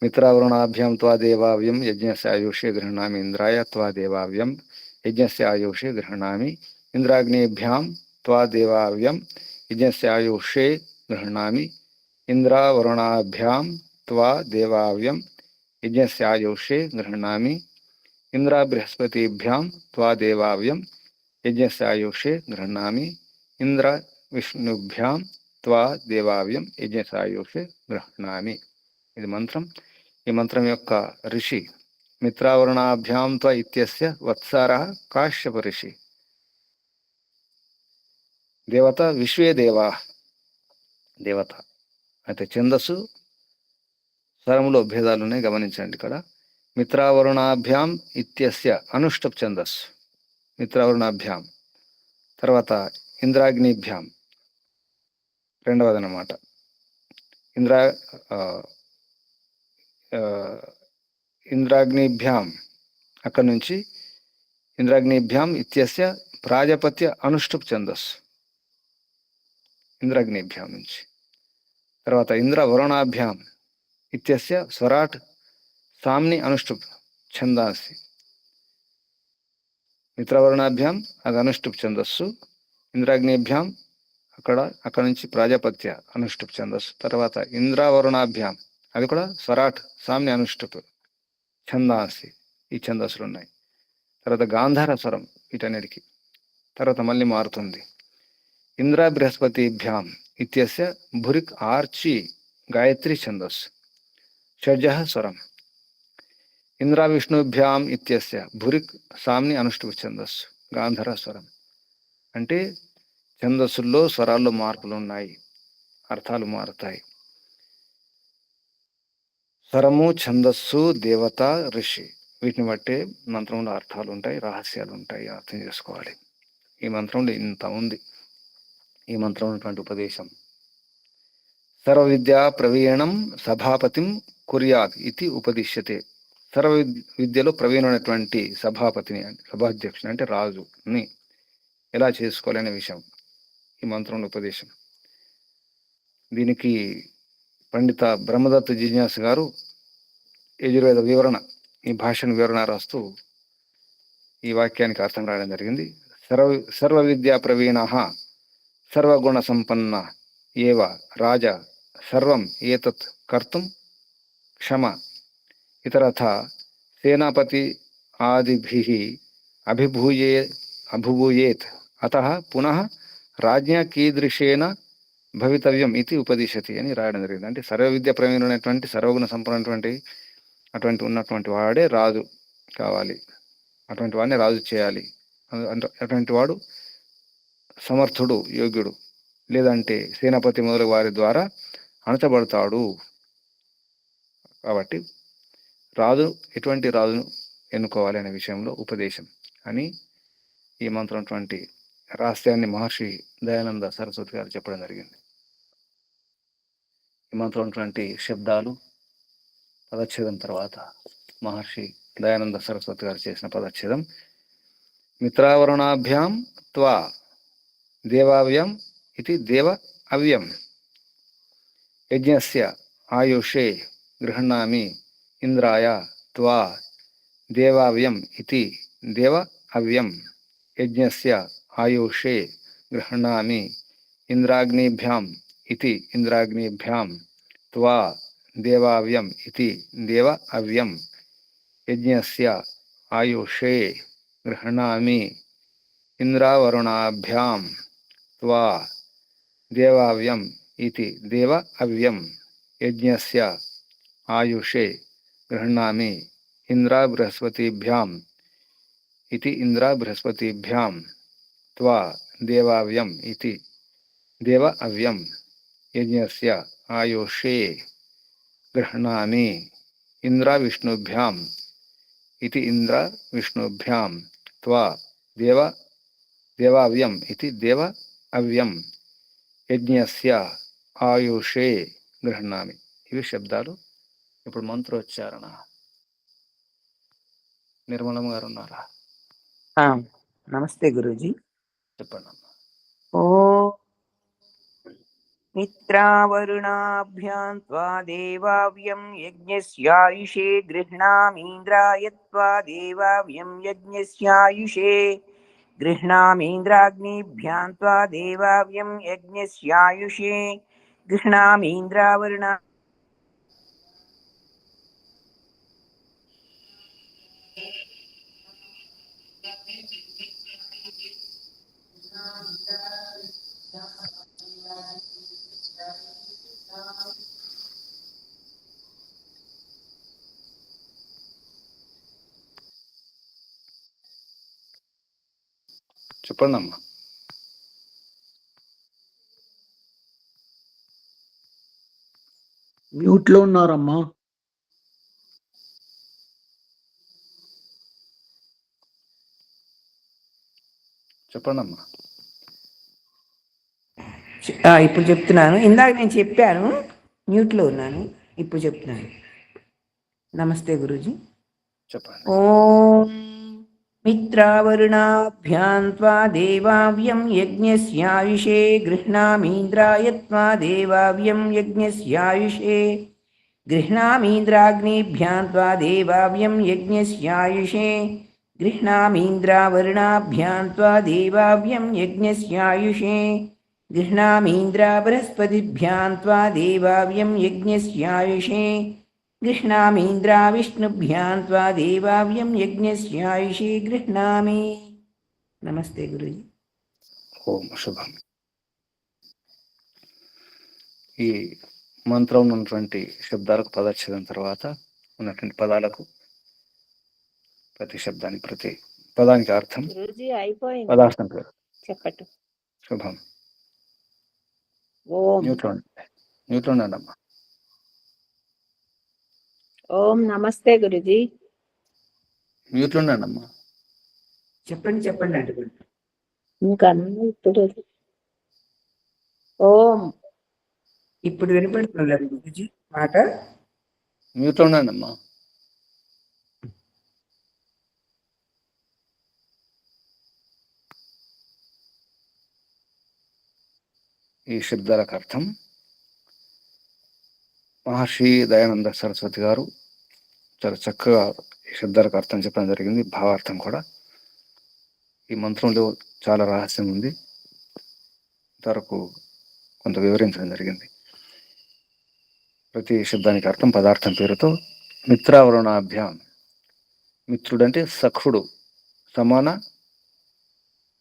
మిత్రావరుణాభ్యాం త్వా దేవావ్యం యజ్ఞస్య ఆయుషే గృహణామి ఇంద్రాయ. త్వా దేవావ్యం యజ్ఞస్య ఆయుషే గృహణామి. ఇంద్రాగ్నేభ్యాం త్వా దేవావ్యం యజ్ఞస్య ఆయుషే గృహణామి. ఇంద్రావరుణాభ్యాం త్వా దేవావ్యం యజ్ఞస్య ఆయుషే గృహణామి. ఇంద్రబృహస్పతిభ్యాం త్వా దేవావ్యం యజ్ఞస్య ఆయుషే గృహణామి. ఇంద్ర విష్ణుభ్యాం త్వా దేవావ్యం యజ్ఞస్య ఆయుషే గృహణామి. ఇది మంత్రం. ఈ మంత్రం యొక్క ఋషి మిత్రావరుణాభ్యాం త్వ ఇత్యస్య వత్సారః కాశ్యప ఋషి. దేవత విశ్వే దేవా, దేవత అయితే ఛందస్సు స్వరంలో భేదాలున్నాయి, గమనించండి. ఇక్కడ మిత్రావరుణాభ్యాం ఇత్యస్య అనుష్ఠుప్ ఛందస్సు, మిత్రావరుణాభ్యాం. తర్వాత ఇంద్రాగ్నిభ్యాం రెండవదన్నమాట. ఇంద్రా ఇంద్రాగ్నిభ్యాం, అక్కడి నుంచి ఇంద్రాగ్నిభ్యాం ఇత్యస్య ప్రాజపత్య అనుష్ఠుప్ ఛందస్సు, ఇంద్రాగ్నిభ్యాం నుంచి. తర్వాత ఇంద్రవరుణాభ్యాం ఇత్యస్య స్వరాట్ సామ్ని అనుష్ఠుప్ ఛందాసి. మిత్రవర్ణాభ్యాం అది అనుష్ఠుప్ ఛందస్సు, ఇంద్రాగ్నిభ్యాం అక్కడ నుంచి ప్రాజాపత్య అనుష్ఠుప్ ఛందస్సు. తర్వాత ఇంద్రావరుణాభ్యాం అది కూడా స్వరాట్ సామ్ని అనుష్ఠుప్ ఛందాసి, ఈ ఛందస్సులు ఉన్నాయి. తర్వాత గాంధార స్వరం వీటన్నిటికి. తర్వాత మళ్ళీ మారుతుంది. ఇంద్ర బృహస్పతిభ్యాం ఇత్యస్య భురిక్ ఆర్చి గాయత్రి ఛందస్సు, షడ్జ స్వరం. ఇంద్ర విష్ణుభ్యాం ఇత్యస్య భురిక్ సామ్ని అనుష్ఠుప్ ఛందస్సు, గాంధార స్వరం. అంటే ఛందస్సుల్లో స్వరాల్లో మార్పులు ఉన్నాయి, అర్థాలు మారుతాయి. స్వరము, ఛందస్సు, దేవత, ఋషి, వీటిని బట్టే మంత్రంలో అర్థాలు ఉంటాయి, రహస్యాలు ఉంటాయి, అర్థం చేసుకోవాలి. ఈ మంత్రంలో ఇంత ఉంది. ఈ మంత్రం ఉన్నటువంటి ఉపదేశం సర్వ విద్యా ప్రవీణం సభాపతిం కుర్యాత్ ఇది ఉపదిశ్యతే. సర్వ విద్యలో ప్రవీణమైనటువంటి సభాపతిని, సభాధ్యక్షుని అంటే రాజుని ఎలా చేసుకోవాలనే విషయం ఈ మంత్రంలో ఉపదేశం. దీనికి పండిత బ్రహ్మదత్త జిజ్ఞాసు గారు యజుర్వేద వివరణ, ఈ భాషను వివరణ రాస్తూ ఈ వాక్యానికి అర్థం రాయడం జరిగింది. సర్వ విద్యా ప్రవీణ సర్వగుణ సంపన్న ఏవ రాజా సర్వం ఏతత్ కర్తుం క్షమ ఇతరథ సేనాపతి ఆదిభిః అభిభూయేత్ అతః పునః రాజ్ఞా కీదృశేన భవితవ్యం ఇది ఉపదిశతి అని రాయడం జరిగింది. అంటే సర్వ విద్య ప్రవీణుడైనటువంటి, సర్వగుణ సంపన్నటువంటి అటువంటి ఉన్నటువంటి వాడే రాజు కావాలి, అటువంటి వాడిని రాజు చేయాలి. అటువంటి వాడు సమర్థుడు, యోగ్యుడు. లేదంటే సేనాపతి మొదలు వారి ద్వారా అణచబడతాడు. కాబట్టి రాజు, ఎటువంటి రాజును ఎన్నుకోవాలి అనే విషయంలో ఉపదేశం అని ఈ మంత్రం రహస్యాన్ని మహర్షి దయానంద సరస్వతి గారు చెప్పడం జరిగింది. ఈ మంత్రం శబ్దాలు పదచ్ఛేదం తర్వాత మహర్షి దయానంద సరస్వతి గారు చేసిన పదచ్ఛేదం: మిత్రావరుణాభ్యాం త్వా దేవావ్యం ఇది దేవ అవ్యం యజ్ఞస్య ఆయుషే గృహణామి ఇంద్రాయ త్వా దేవావ్యం ఇది దేవ అవ్యం యజ్ఞస్య ఆయుషే గృహణామి ఇంద్రాగ్నిభ్యాం ఇది ఇంద్రాగ్నిభ్యాం త్వా దేవావ్యం ఇది దేవ అవ్యం యజ్ఞస్య ఆయుషే గృహణామి ఇంద్రావరుణాభ్యాం త్వా దేవావ్యం ఇది దేవ అవ్యం యజ్ఞస్య ఆయుషే గృహణామి ఇంద్ర బృహస్పతిభ్యాం ఇది ఇంద్ర బృహస్పతిభ్యాం త్వా దేవావ్యం ఇది దేవ అవ్యం యజ్ఞస్య ఆయుషే గృహణామి ఇంద్ర విష్ణుభ్యాం ఇది ఇంద్ర విష్ణుభ్యాం త్వా దేవావ్యం ఇది దేవ అవ్యం యజ్ఞస్య ఆయుషే గృహణామి. ఇవి శబ్దాలు. ఇప్పుడు మంత్రోచ్చారణ. నిర్మలం గారు ఉన్నారా? నమస్తే గురూజీ. చెప్పండి అమ్మా. ఓ మిత్రావరుణాభ్యాం త్వా దేవావ్యం యజ్ఞస్యాయుషే గృహణామీంద్రాయ త్వా దేవావ్యం యజ్ఞస్యాయుషే గృహణామీంద్రాగ్నిభ్యాం త్వా దేవావ్యం యజ్ఞస్యాయుషే గృహణామీంద్రావరుణ చెప్పండి అమ్మా. మ్యూట్ లో ఉన్నారమ్మా. చెప్పండి అమ్మా. ఇప్పుడు చెప్తున్నాను. ఇందాక నేను చెప్పాను, మ్యూట్లో ఉన్నాను. ఇప్పుడు చెప్తున్నాను. నమస్తే గురూజీ. చెప్పండి. ఓం మిత్రావరుణాభ్యాం త్వా దేవావ్యం యజ్ఞస్యాయుషే గృహ్ణామీంద్రాయ త్వా దేవావ్యం యజ్ఞస్యాయుషే గృహ్ణామీంద్రాగ్నిభ్యాం త్వా దేవావ్యం యజ్ఞస్యాయుషే గృహ్ణామీంద్రావరుణాభ్యాం త్వా దేవావ్యం యజ్ఞస్యాయుషే గృహ్ణామీంద్రా బృహస్పతిభ్యాం త్వా దేవావ్యం యజ్ఞస్యాయుషే గృహ్ణామీంద్రా విష్ణుభ్యాం త్వా దేవావ్యం యజ్ఞస్యాయుషే గృహ్ణామి. నమస్తే గురుజీ. ఓం శుభం. ఈ మంత్రం ఉన్నటువంటి శబ్దాలకు పదచ్ఛేదం తర్వాత ఉన్నటువంటి పదాలకు ప్రతి శబ్దానికి ప్రతి పదానికి అర్థం పదార్థం పేరు చెప్పటం. శుభం. ఓం న్యూట్లో అమ్మా. ఓం నమస్తే గురుజీ. మ్యూట్లో అమ్మా. చెప్పండి అంటే ఇంకా ఇప్పుడు ఓం ఇప్పుడు వినపడుతుందా గురుజీ మాట? మ్యూట్లో అమ్మా. ఈ శబ్దాలకు అర్థం మహర్షి దయానంద సరస్వతి గారు చాలా చక్కగా ఈ శబ్దాలకు అర్థం చెప్పడం జరిగింది. భావార్థం కూడా ఈ మంత్రంలో చాలా రహస్యం ఉంది. ఇంతవరకు కొంత వివరించడం జరిగింది. ప్రతి శబ్దానికి అర్థం పదార్థం పేరుతో మిత్రావరుణాభ్యాం. మిత్రుడంటే సఖుడు, సమాన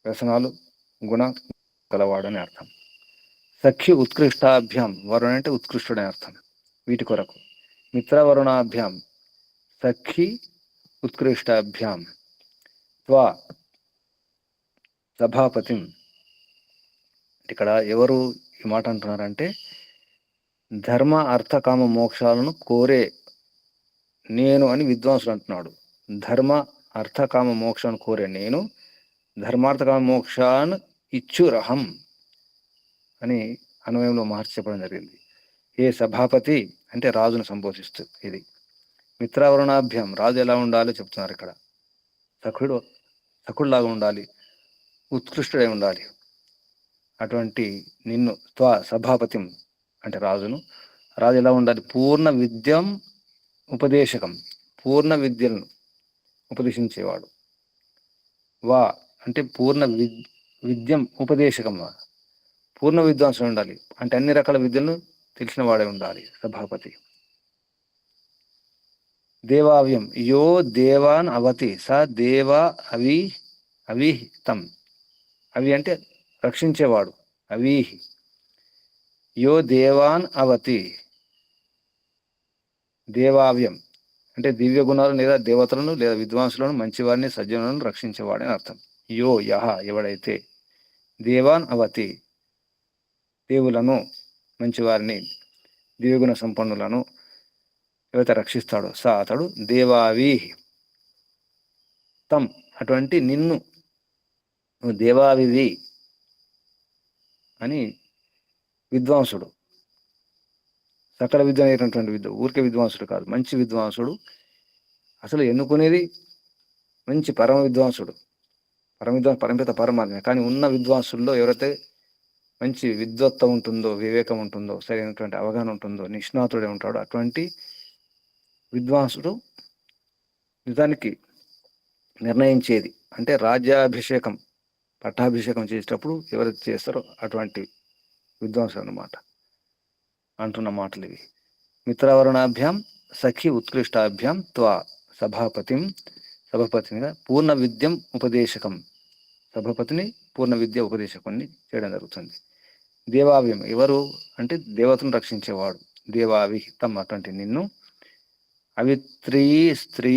వ్యసనాలు గుణ కలవాడని అర్థం. సఖ్య ఉత్కృష్టాభ్యాం, వరుణ అంటే ఉత్కృష్టుడని అర్థం. వీటి కొరకు మిత్రవరుణాభ్యాం సఖి ఉత్కృష్టాభ్యాం త్వా సభాపతిం. ఇక్కడ ఎవరు ఈ మాట అంటున్నారంటే ధర్మ అర్థ కామ మోక్షాలను కోరే నేను అని విద్వాంసుడు అంటున్నాడు. ధర్మ అర్థ కామ మోక్షాన్ని కోరే నేను ధర్మార్థ కామ మోక్షాన్ ఇచ్చురహం అని అన్వయంలో మహర్షి చెప్పడం జరిగింది. ఏ సభాపతి అంటే రాజును సంబోధిస్తూ ఇది. మిత్రావరుణాభ్యాం రాజు ఎలా ఉండాలో చెప్తున్నారు ఇక్కడ. సఖుడులాగా ఉండాలి, ఉత్కృష్టుడై ఉండాలి. అటువంటి నిన్ను త్వా సభాపతిం అంటే రాజును. రాజు ఎలా ఉండాలి? పూర్ణ విద్యం ఉపదేశకం, పూర్ణ విద్యలను ఉపదేశించేవాడు. వా అంటే పూర్ణ విద్యం ఉపదేశకం, పూర్ణ విద్వాంసుడు ఉండాలి. అంటే అన్ని రకాల విద్యలను తెలిసిన వాడే ఉండాలి సభాపతి. దేవావ్యం యో దేవాన్ అవతి స దేవా అవిహితం. అవి అంటే రక్షించేవాడు, అవీహి. యో దేవాన్ అవతి, దేవావ్యం అంటే దివ్య గుణాలు లేదా దేవతలను లేదా విద్వాంసులను మంచివారిని సజ్జనులను రక్షించేవాడని అర్థం. యో యహ ఎవడైతే దేవాన్ అవతి దేవులను మంచివారిని దివ్యగుణ సంపన్నులను ఎవరైతే రక్షిస్తాడో సా అతడు దేవావి తం అటువంటి నిన్ను నువ్వు దేవావివి అని విద్వాంసుడు, సకల విద్య అనేటటువంటి విద్య, ఊరికే విద్వాంసుడు కాదు, మంచి విద్వాంసుడు. అసలు ఎన్నుకునేది మంచి పరమ విద్వాంసుడు. పరమిత పరమాత్మే. కానీ ఉన్న విద్వాంసుల్లో ఎవరైతే మంచి విద్వత్తం ఉంటుందో, వివేకం ఉంటుందో, సరైనటువంటి అవగాహన ఉంటుందో, నిష్ణాతుడే ఉంటాడో అటువంటి విద్వాంసుడు నిజానికి నిర్ణయించేది. అంటే రాజ్యాభిషేకం, పట్టాభిషేకం చేసేటప్పుడు ఎవరైతే చేస్తారో అటువంటి విద్వాంసుడు అన్నమాట అంటున్న మాటలు ఇవి. మిత్రావరుణాభ్యాం సఖి ఉత్కృష్టాభ్యాం త్వా సభాపతినిగా పూర్ణ విద్యం ఉపదేశకం, సభాపతిని పూర్ణ విద్య ఉపదేశకుని చేయడం జరుగుతుంది. దేవావ్యం ఎవరు అంటే దేవతను రక్షించేవాడు. దేవావిహితం అటువంటి నిన్ను. అవిత్రీ స్త్రీ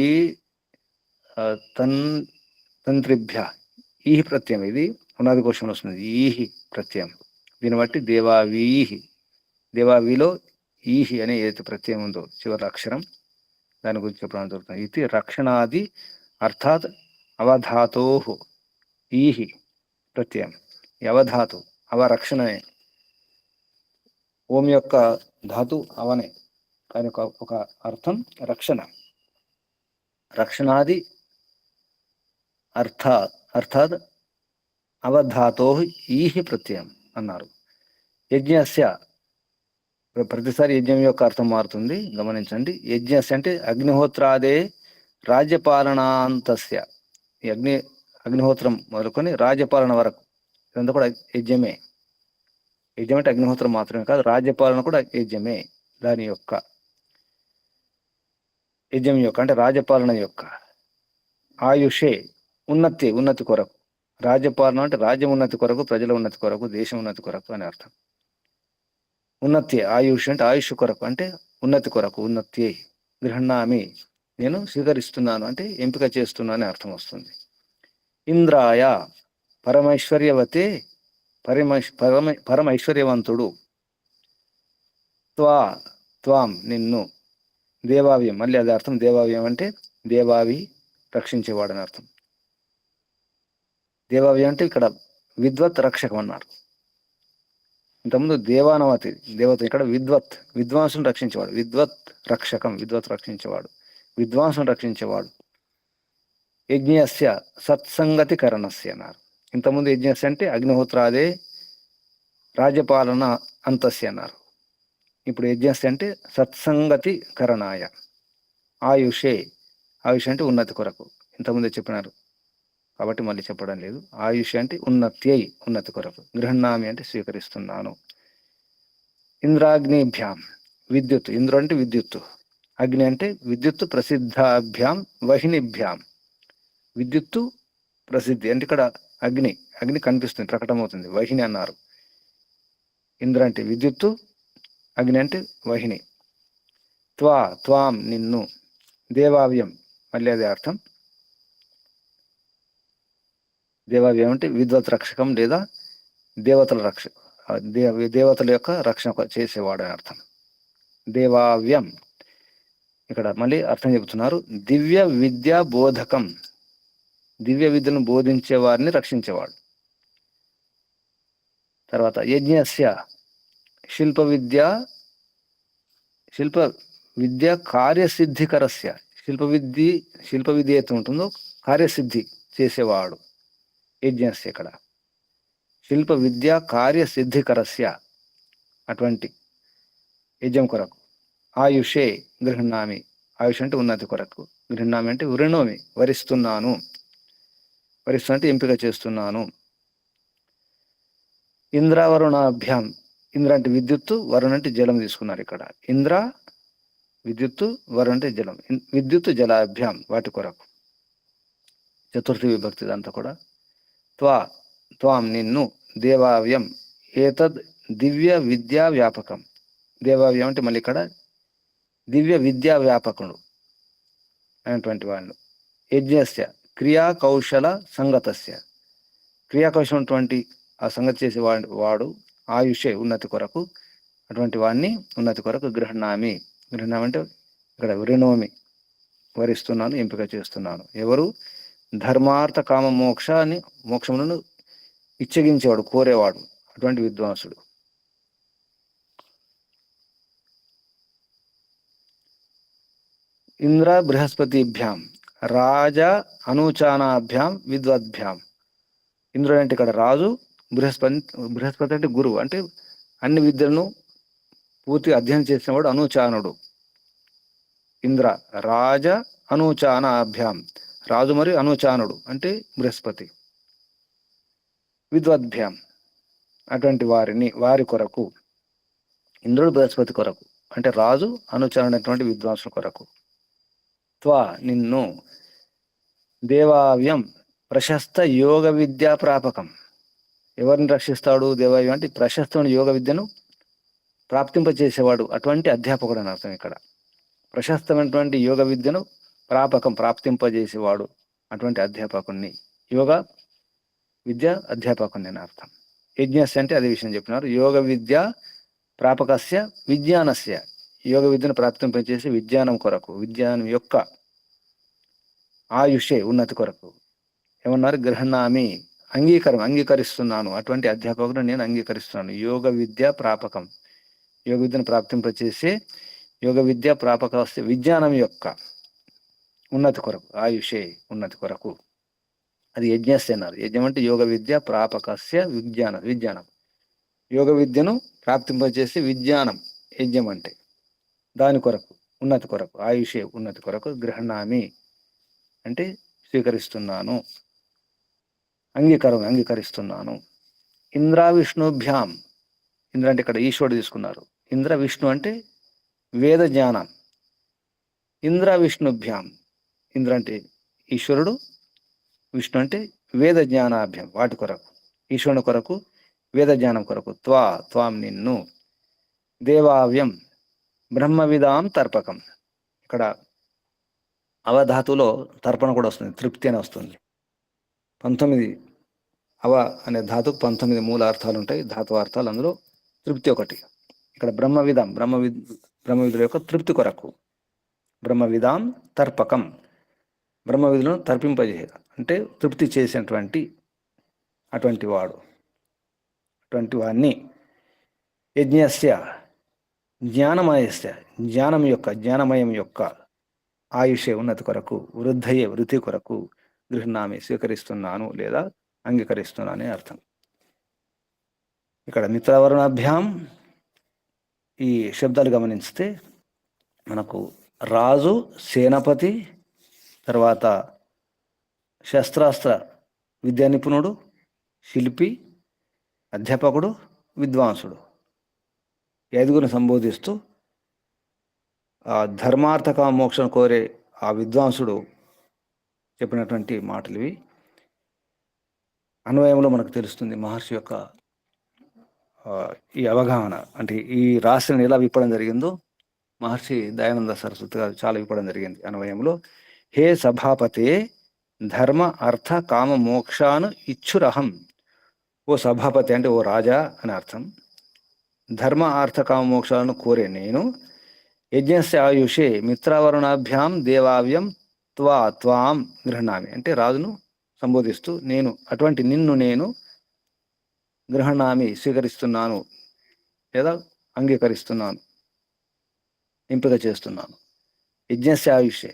తంత్రిభ్య, ఈహి ప్రత్యయం, ఇది ఉనాది కోశంలో వస్తుంది. ఈహి ప్రత్యయం. దీన్ని బట్టి దేవావీహి, దేవావిలో ఈహి అనే ఏదైతే ప్రత్యయం ఉందో చివరి అక్షరం, దాని గురించి చెప్పడం జరుగుతుంది. ఇది రక్షణాది అర్థాత్ అవధాతో ఈహి ప్రత్యయం. అవధాతు అవరక్షణనే. ఓం యొక్క ధాతు అవనే, కానీ ఒక అర్థం రక్షణ. రక్షణాది అర్థాత్ అవధాతో ఈహి ప్రత్యయం అన్నారు. యజ్ఞస్య, ప్రతిసారి యజ్ఞం యొక్క అర్థం మారుతుంది, గమనించండి. యజ్ఞస్య అంటే అగ్నిహోత్రాదే రాజ్యపాలనాంతస్య. ఈ అగ్నిహోత్రం మొదలుకొని రాజ్యపాలన వరకు ఇదంతా కూడా యజ్ఞమే. యజ్ఞం అంటే అగ్నిహోత్రం మాత్రమే కాదు, రాజ్యపాలన కూడా యజ్ఞమే. దాని యొక్క యజ్ఞం యొక్క అంటే రాజ్యపాలన యొక్క. ఆయుషే ఉన్నతి కొరకు. రాజ్యపాలన అంటే రాజ్యం ఉన్నతి కొరకు, ప్రజల ఉన్నతి కొరకు, దేశం ఉన్నతి కొరకు అని అర్థం. ఉన్నతి ఆయుష్ అంటే ఆయుష్ కొరకు, అంటే ఉన్నతి కొరకు. ఉన్నతి గృహణామి, నేను స్వీకరిస్తున్నాను అంటే ఎంపిక చేస్తున్నాను అని అర్థం వస్తుంది. ఇంద్రాయ పరమైశ్వర్యవతే, పరమైశ్వర్యవంతుడు. త్వాం నిన్ను. దేవావ్యం, మళ్ళీ అది అర్థం. దేవావ్యం అంటే దేవావి రక్షించేవాడు అని అర్థం. దేవావ్యం అంటే ఇక్కడ విద్వత్ రక్షకం అన్నారు. ఇంతకుముందు దేవానవతి దేవత, ఇక్కడ విద్వాంసుని రక్షించేవాడు. విద్వత్ రక్షకం, విద్వత్ రక్షించేవాడు, విద్వాంసుని రక్షించేవాడు. యజ్ఞస్య సత్సంగతి కరణస్య అన్నారు. ఇంతకుముందు యజ్ఞస్య అంటే అగ్నిహోత్రాదే రాజ్యపాలన అంతస్య అన్నారు. ఇప్పుడు యజ్ఞస్య అంటే సత్సంగతి కరణాయ. ఆయుషే, ఆయుష్ అంటే ఉన్నతి కొరకు, ఇంతకుముందే చెప్పినారు కాబట్టి మళ్ళీ చెప్పడం లేదు. ఆయుష్ అంటే ఉన్నతి కొరకు. గృహణామి అంటే స్వీకరిస్తున్నాను. ఇంద్రాగ్నిభ్యాం విద్యుత్. ఇంద్రు అంటే విద్యుత్తు, అగ్ని అంటే విద్యుత్తు. ప్రసిద్ధాభ్యాం వహినిభ్యాం, విద్యుత్తు ప్రసిద్ధి అంటే ఇక్కడ అగ్ని కనిపిస్తుంది, ప్రకటమవుతుంది. వహిని అన్నారు. ఇంద్ర అంటే విద్యుత్తు, అగ్ని అంటే వహిని. త్వాం నిన్ను. దేవావ్యం, మళ్ళీ అదే అర్థం. దేవావ్యం అంటే విద్వత్ రక్షకం లేదా దేవతల యొక్క రక్షణ చేసేవాడు అని అర్థం. దేవావ్యం, ఇక్కడ మళ్ళీ అర్థం చెబుతున్నారు. దివ్య విద్యా బోధకం, దివ్య విద్యను బోధించే వారిని రక్షించేవాడు. తర్వాత యజ్ఞస్య శిల్ప విద్య కార్యసిద్ధికరస్య. శిల్ప విద్య అయితే ఉంటుందో కార్యసిద్ధి చేసేవాడు యజ్ఞస్య. ఇక్కడ శిల్ప విద్య కార్యసిద్ధికరస్య, అటువంటి యజ్ఞం కొరకు. ఆయుషే గృహణామి, ఆయుష్ అంటే ఉన్నతి కొరకు. గృహణామి అంటే వృణోమి, వరిస్తున్నాను. వరిస్తున్నట్టు ఎంపిక చేస్తున్నాను. ఇంద్రావరుణాభ్యాం, ఇంద్ర అంటే విద్యుత్తు, వరుణ అంటే జలం తీసుకున్నారు ఇక్కడ. ఇంద్ర విద్యుత్తు, వరుణ అంటే జలం. విద్యుత్తు జలాభ్యాం, వాటి కొరకు. చతుర్థి విభక్తి అంతా కూడా. త్వాం నిన్ను. దేవావ్యం ఏతద్ దివ్య విద్యా వ్యాపకం. దేవావ్యం అంటే మళ్ళీ ఇక్కడ దివ్య విద్యా వ్యాపకుడు అయినటువంటి వాళ్ళు. యజ్ఞస్య క్రియాకౌశల సంగతస్య, క్రియాకౌశలటువంటి ఆ సంగతి చేసే వాడు. ఆయుషే ఉన్నతి కొరకు, అటువంటి వాడిని ఉన్నతి కొరకు. గృహణామి అంటే ఇక్కడ వృణోమి, వరిస్తున్నాను, ఎంపిక చేస్తున్నాను. ఎవరు? ధర్మార్థ కామ మోక్షములను ఇచ్చగించేవాడు, కోరేవాడు, అటువంటి విద్వాంసుడు. ఇంద్ర బృహస్పతిభ్యాం రాజ అనూచానాభ్యాం విద్వద్భ్యాం. ఇంద్రుడు అంటే ఇక్కడ రాజు, బృహస్పతి అంటే గురువు, అంటే అన్ని విద్యలను పూర్తిగా అధ్యయనం చేసినవాడు అనూచానుడు. ఇంద్ర రాజ అనూచానాభ్యాం, రాజు మరియు అనూచానుడు అంటే బృహస్పతి. విద్వద్భ్యాం అటువంటి వారి కొరకు. ఇంద్రుడు బృహస్పతి కొరకు అంటే రాజు, అనుచారుడైనటువంటి విద్వాంసుల కొరకు. నిన్ను. దేవావ్యం ప్రశస్త యోగ విద్యా ప్రాపకం. ఎవరిని రక్షిస్తాడు? దేవావ్యం అంటే ప్రశస్తమైన యోగ విద్యను ప్రాప్తింపచేసేవాడు, అటువంటి అధ్యాపకుడు అని అర్థం ఇక్కడ. ప్రశస్తమైనటువంటి యోగ విద్యను ప్రాప్తింపజేసేవాడు, అటువంటి అధ్యాపకుణ్ణి. యోగ విద్య అధ్యాపకుని అని అర్థం. యజ్ఞస్య అంటే అదే విషయం చెప్పినారు. యోగ విద్య ప్రాపకస్య విజ్ఞానస్య, యోగ విద్యను ప్రాప్తింపచేసి విజ్ఞానం కొరకు, విజ్ఞానం యొక్క ఆయుషే ఉన్నతి కొరకు. ఏమన్నారు? గృహణామి అంగీకరిస్తున్నాను, అటువంటి అధ్యాపకుడు నేను అంగీకరిస్తున్నాను. యోగ విద్య ప్రాపకం, యోగ విద్యను ప్రాప్తింపచేసే యోగ విద్య ప్రాపక వస్తే విజ్ఞానం యొక్క ఉన్నతి కొరకు, ఆయుషే ఉన్నతి కొరకు. అది యజ్ఞస్య అన్నారు. యజ్ఞం అంటే యోగ విద్య ప్రాపకస్య విజ్ఞానం. యోగ విద్యను ప్రాప్తింపచేసే విజ్ఞానం యజ్ఞం అంటే. దాని కొరకు, ఉన్నతి కొరకు, ఆయుషే ఉన్నతి కొరకు గృహణామి అంటే స్వీకరిస్తున్నాను, అంగీకరిస్తున్నాను. ఇంద్ర విష్ణుభ్యాం, ఇంద్ర అంటే ఇక్కడ ఈశ్వరుడు తీసుకున్నారు. ఇంద్ర విష్ణు అంటే వేద జ్ఞానం. ఇంద్ర విష్ణుభ్యాం, ఇంద్ర అంటే ఈశ్వరుడు, విష్ణు అంటే వేద జ్ఞానాభ్యం, వాటి కొరకు, ఈశ్వరుని కొరకు, వేద జ్ఞానం కొరకు. త్వాం నిన్ను, దేవావ్యం బ్రహ్మవిదాం తర్పకం. ఇక్కడ అవధాతులో తర్పణ కూడా వస్తుంది, తృప్తి అని వస్తుంది. 19 అవ అనే ధాతుకు 19 మూల అర్థాలు ఉంటాయి, ధాతు అర్థాలు. అందులో తృప్తి ఒకటి. ఇక్కడ బ్రహ్మవిధుల యొక్క తృప్తి కొరకు. బ్రహ్మవిదాం తర్పకం, బ్రహ్మవిధులను తర్పింపజే అంటే తృప్తి చేసినటువంటి అటువంటి వాడు, అటువంటి వాడిని. యజ్ఞస్య జ్ఞానమయస్య, జ్ఞానమయం యొక్క ఆయుషే ఉన్నతి కొరకు, వృద్ధి కొరకు గృహణామి స్వీకరిస్తున్నాను లేదా అంగీకరిస్తున్నాను అనే అర్థం. ఇక్కడ మిత్రవర్ణాభ్యాం ఈ శబ్దాలు గమనిస్తే మనకు రాజు, సేనాపతి, తర్వాత శస్త్రాస్త్ర విద్యా నిపుణుడు, శిల్పి, అధ్యాపకుడు, విద్వాంసుడు, ఈ ఐదుగురిని సంబోధిస్తూ ధర్మార్థక మోక్షం కోరే ఆ విద్వాంసుడు చెప్పినటువంటి మాటలు ఇవి. అన్వయంలో మనకు తెలుస్తుంది మహర్షి యొక్క ఈ అవగాహన. అంటే ఈ రాశిని ఎలా విప్పడం జరిగిందో మహర్షి దయానంద సరస్వతి గారు చాలా విప్పడం జరిగింది అన్వయంలో. హే సభాపతే ధర్మ అర్థ కామ మోక్షాను ఇచ్చురహం. ఓ సభాపతి అంటే ఓ రాజా అని అర్థం. ధర్మ అర్థ కామ మోక్షాలను కోరే నేను. యజ్ఞస్య ఆయుషే మిత్రవరుణాభ్యాం దేవావ్యం త్వాం గృహణామి అంటే రాజును సంబోధిస్తూ నేను, అటువంటి నిన్ను నేను గృహణామి స్వీకరిస్తున్నాను లేదా అంగీకరిస్తున్నాను, ఎంపిక చేస్తున్నాను. యజ్ఞస్య ఆయుషే,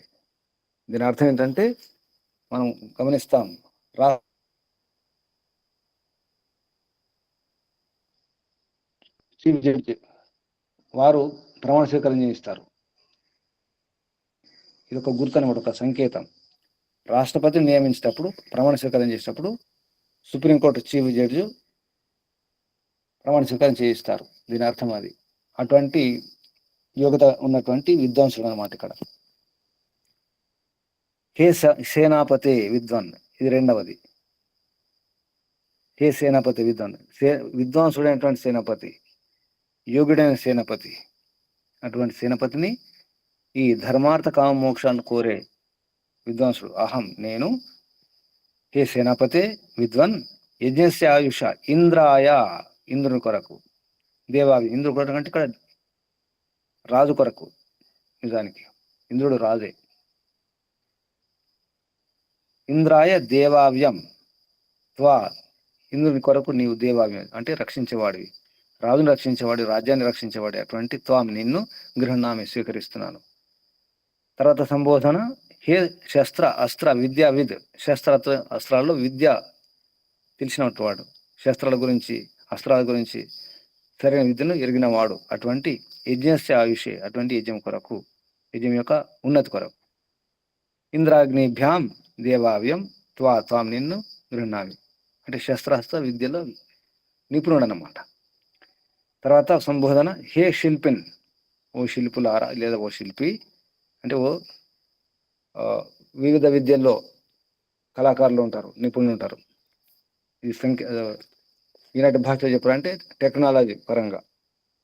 దీని అర్థం ఏంటంటే మనం గమనిస్తాం, చీఫ్ జడ్జి వారు ప్రమాణ స్వీకారం చేయిస్తారు. ఇది ఒక గుర్తు అనమాట, ఒక సంకేతం. రాష్ట్రపతిని నియమించేటప్పుడు, ప్రమాణ స్వీకారం చేసేటప్పుడు సుప్రీంకోర్టు చీఫ్ జడ్జి ప్రమాణ స్వీకారం చేయిస్తారు. దీని అర్థం అది. అటువంటి యోగ్యత ఉన్నటువంటి విద్వాంసుడు అనమాట ఇక్కడ. హే సేనాపతి విద్వాన్, ఇది రెండవది. హే సేనాపతి విద్వాన్, విద్వాంసుడైనటువంటి సేనాపతి, యోగుడైన సేనాపతి, అటువంటి సేనాపతిని ఈ ధర్మార్థ కామ మోక్షాన్ని కోరే విద్వాంసుడు అహం నేను. హే సేనాపతే విద్వన్, యజ్ఞస్య ఆయుష ఇంద్రాయ, ఇంద్రుని కొరకు, దేవావి ఇంద్రుడు కొరకు అంటే ఇక్కడ రాజు కొరకు. నిజానికి ఇంద్రుడు రాజే. ఇంద్రాయ దేవావ్యం త్వా, ఇంద్రుని కొరకు నీవు దేవావ్యం అంటే రక్షించేవాడివి, రాజును రక్షించేవాడి, రాజ్యాన్ని రక్షించేవాడి. అటువంటి త్వాం నిన్ను గృహణామి స్వీకరిస్తున్నాను. తర్వాత సంబోధన. హే శస్త్ర అస్త్ర విద్యావిద్, అస్త్రాల్లో విద్య తెలిసినట్టు వాడు, శస్త్రాల గురించి అస్త్రాల గురించి సరైన విద్యను ఎరిగిన వాడు. అటువంటి యజ్ఞస్య ఆయుషే, అటువంటి యజ్ఞం కొరకు, యజ్ఞం యొక్క ఉన్నతి కొరకు. ఇంద్రాగ్నిభ్యాం దేవావ్యం త్వాం నిన్ను గృహణామి అంటే శస్త్రాస్త్ర విద్యలో నిపుణుడు అన్నమాట. తర్వాత సంబోధన. హే శిల్పిన్, ఓ శిల్పులారా లేదా ఓ శిల్పి అంటే ఓ వివిధ విద్యల్లో కళాకారులు ఉంటారు, నిపుణులు ఉంటారు. ఈ ఈనాటి భాషలో చెప్పాలంటే టెక్నాలజీ పరంగా,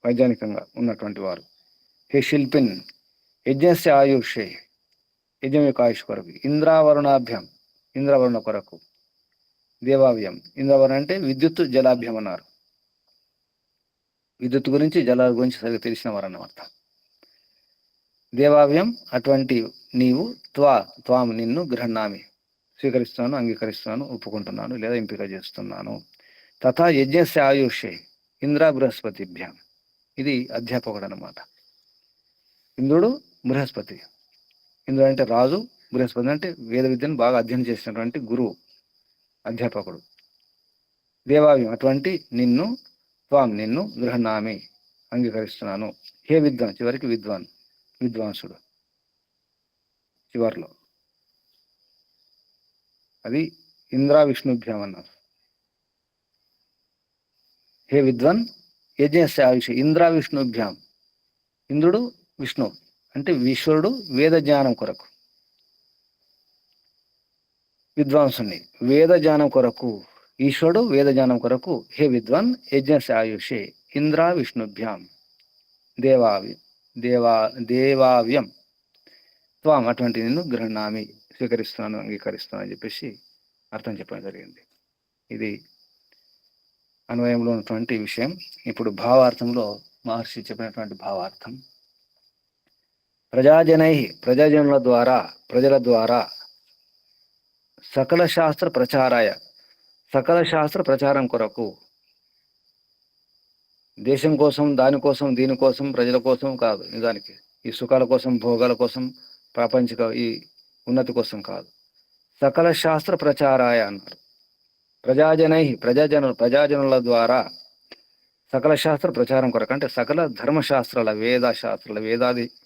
వైజ్ఞానికంగా ఉన్నటువంటి వారు. హే శిల్పిన్ యజ్ఞస్య ఆయుషే, యజ్ఞం యొక్క ఆయుష్ కొరకు. ఇంద్రావరుణాభ్యం, ఇంద్రవరుణ కొరకు. దేవావ్యం, ఇంద్రవరుణ అంటే విద్యుత్ జలాభ్యం అన్నారు. విద్యుత్ గురించి, జలాల గురించి సరిగ్గా తెలిసిన వారు అన్నమాట. దేవావ్యం అటువంటి నీవు త్వాం నిన్ను గృహణామి స్వీకరిస్తున్నాను, అంగీకరిస్తున్నాను, ఒప్పుకుంటున్నాను లేదా ఎంపిక చేస్తున్నాను. తథా యజ్ఞస్య ఆయుష్యే ఇంద్ర బృహస్పతిభ్యాం. ఇది అధ్యాపకుడు అనమాట. ఇంద్రుడు బృహస్పతి. ఇంద్రుడు అంటే రాజు, బృహస్పతి అంటే వేద విద్యను బాగా అధ్యయనం చేసినటువంటి గురువు, అధ్యాపకుడు. దేవావ్యం అటువంటి నిన్ను, త్వాం నిన్ను, గృహణామి అంగీకరిస్తున్నాను. హే విద్వాన్, చివరికి విద్వాంసుడు చివరిలో. అది ఇంద్రా విష్ణుభ్యాం అన్నారు. హే విద్వాన్ యజ్ఞస్య ఆయుష్ ఇంద్రా విష్ణుభ్యాం. ఇంద్రుడు విష్ణు అంటే ఈశ్వరుడు వేద జ్ఞానం కొరకు, విద్వాంసుని వేద జ్ఞానం కొరకు, ఈశ్వరుడు వేద జ్ఞానం కొరకు. హే విద్వాన్ యజ్ఞస్య ఆయుషే ఇంద్రా విష్ణుభ్యాం దేవావ్యం త్వాం అటువంటి నిన్ను గృహణామి స్వీకరిస్తున్నాను, అంగీకరిస్తున్నాను అని చెప్పేసి అర్థం చెప్పడం జరిగింది. ఇది అన్వయంలో ఉన్నటువంటి విషయం. ఇప్పుడు భావార్థంలో మహర్షి చెప్పినటువంటి భావార్థం. ప్రజాజనుల ద్వారా, ప్రజల ద్వారా సకల శాస్త్ర ప్రచారాయ, సకల శాస్త్ర ప్రచారం కొరకు, దేశం కోసం, దానికోసం, దీనికోసం, ప్రజల కోసం కాదు. నిజానికి ఈ సుఖాల కోసం, భోగాల కోసం, ప్రాపంచిక ఈ ఉన్నతి కోసం కాదు. సకల శాస్త్ర ప్రచారాయ అన్నారు. ప్రజాజనుల ద్వారా సకల శాస్త్ర ప్రచారం కొరకు అంటే సకల ధర్మశాస్త్రాల, వేదాశాస్త్రాల,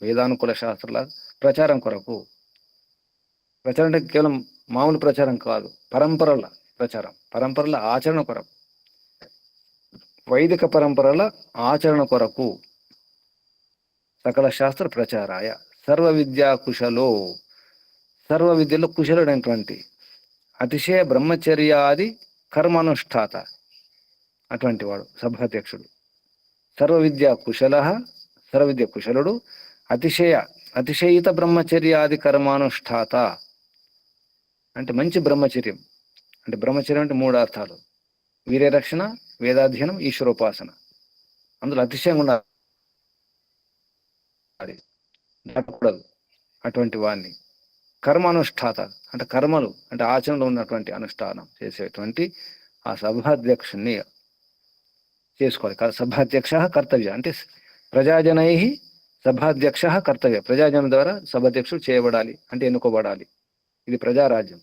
వేదానుకూల శాస్త్రాల ప్రచారం కొరకు. ప్రచారం అంటే కేవలం మామూలు ప్రచారం కాదు, పరంపరల ప్రచారం, పరంపరల ఆచరణ కొరకు, వైదిక పరంపరల ఆచరణ కొరకు. సకల శాస్త్ర ప్రచారాయ సర్వ విద్యా కుశలో, సర్వ విద్యలో కుశలుడైనటువంటి, అతిశయ బ్రహ్మచర్యాది కర్మానుష్ఠాత అటువంటి వాడు సభాధ్యక్షుడు. సర్వ విద్యా కుశలుడు, అతిశయిత బ్రహ్మచర్యాది కర్మానుష్ఠాత అంటే మంచి బ్రహ్మచర్యం. అంటే బ్రహ్మచర్యం అంటే 3 అర్థాలు: వీర్యరక్షణ, వేదాధ్యయనం, ఈశ్వరోపాసన. అందులో అతిశయంగా ఉండాలి, దాటకూడదు అటువంటి వాడిని. కర్మానుష్ఠాత అంటే కర్మలు అంటే ఆచరణలో ఉన్నటువంటి అనుష్ఠానం చేసేటువంటి ఆ సభాధ్యక్షుని చేసుకోవాలి. సభాధ్యక్ష కర్తవ్య అంటే ప్రజాజనై సభాధ్యక్ష కర్తవ్య. ప్రజాజనం ద్వారా సభాధ్యక్షుడు చేయబడాలి అంటే ఎన్నుకోబడాలి. ఇది ప్రజారాజ్యం,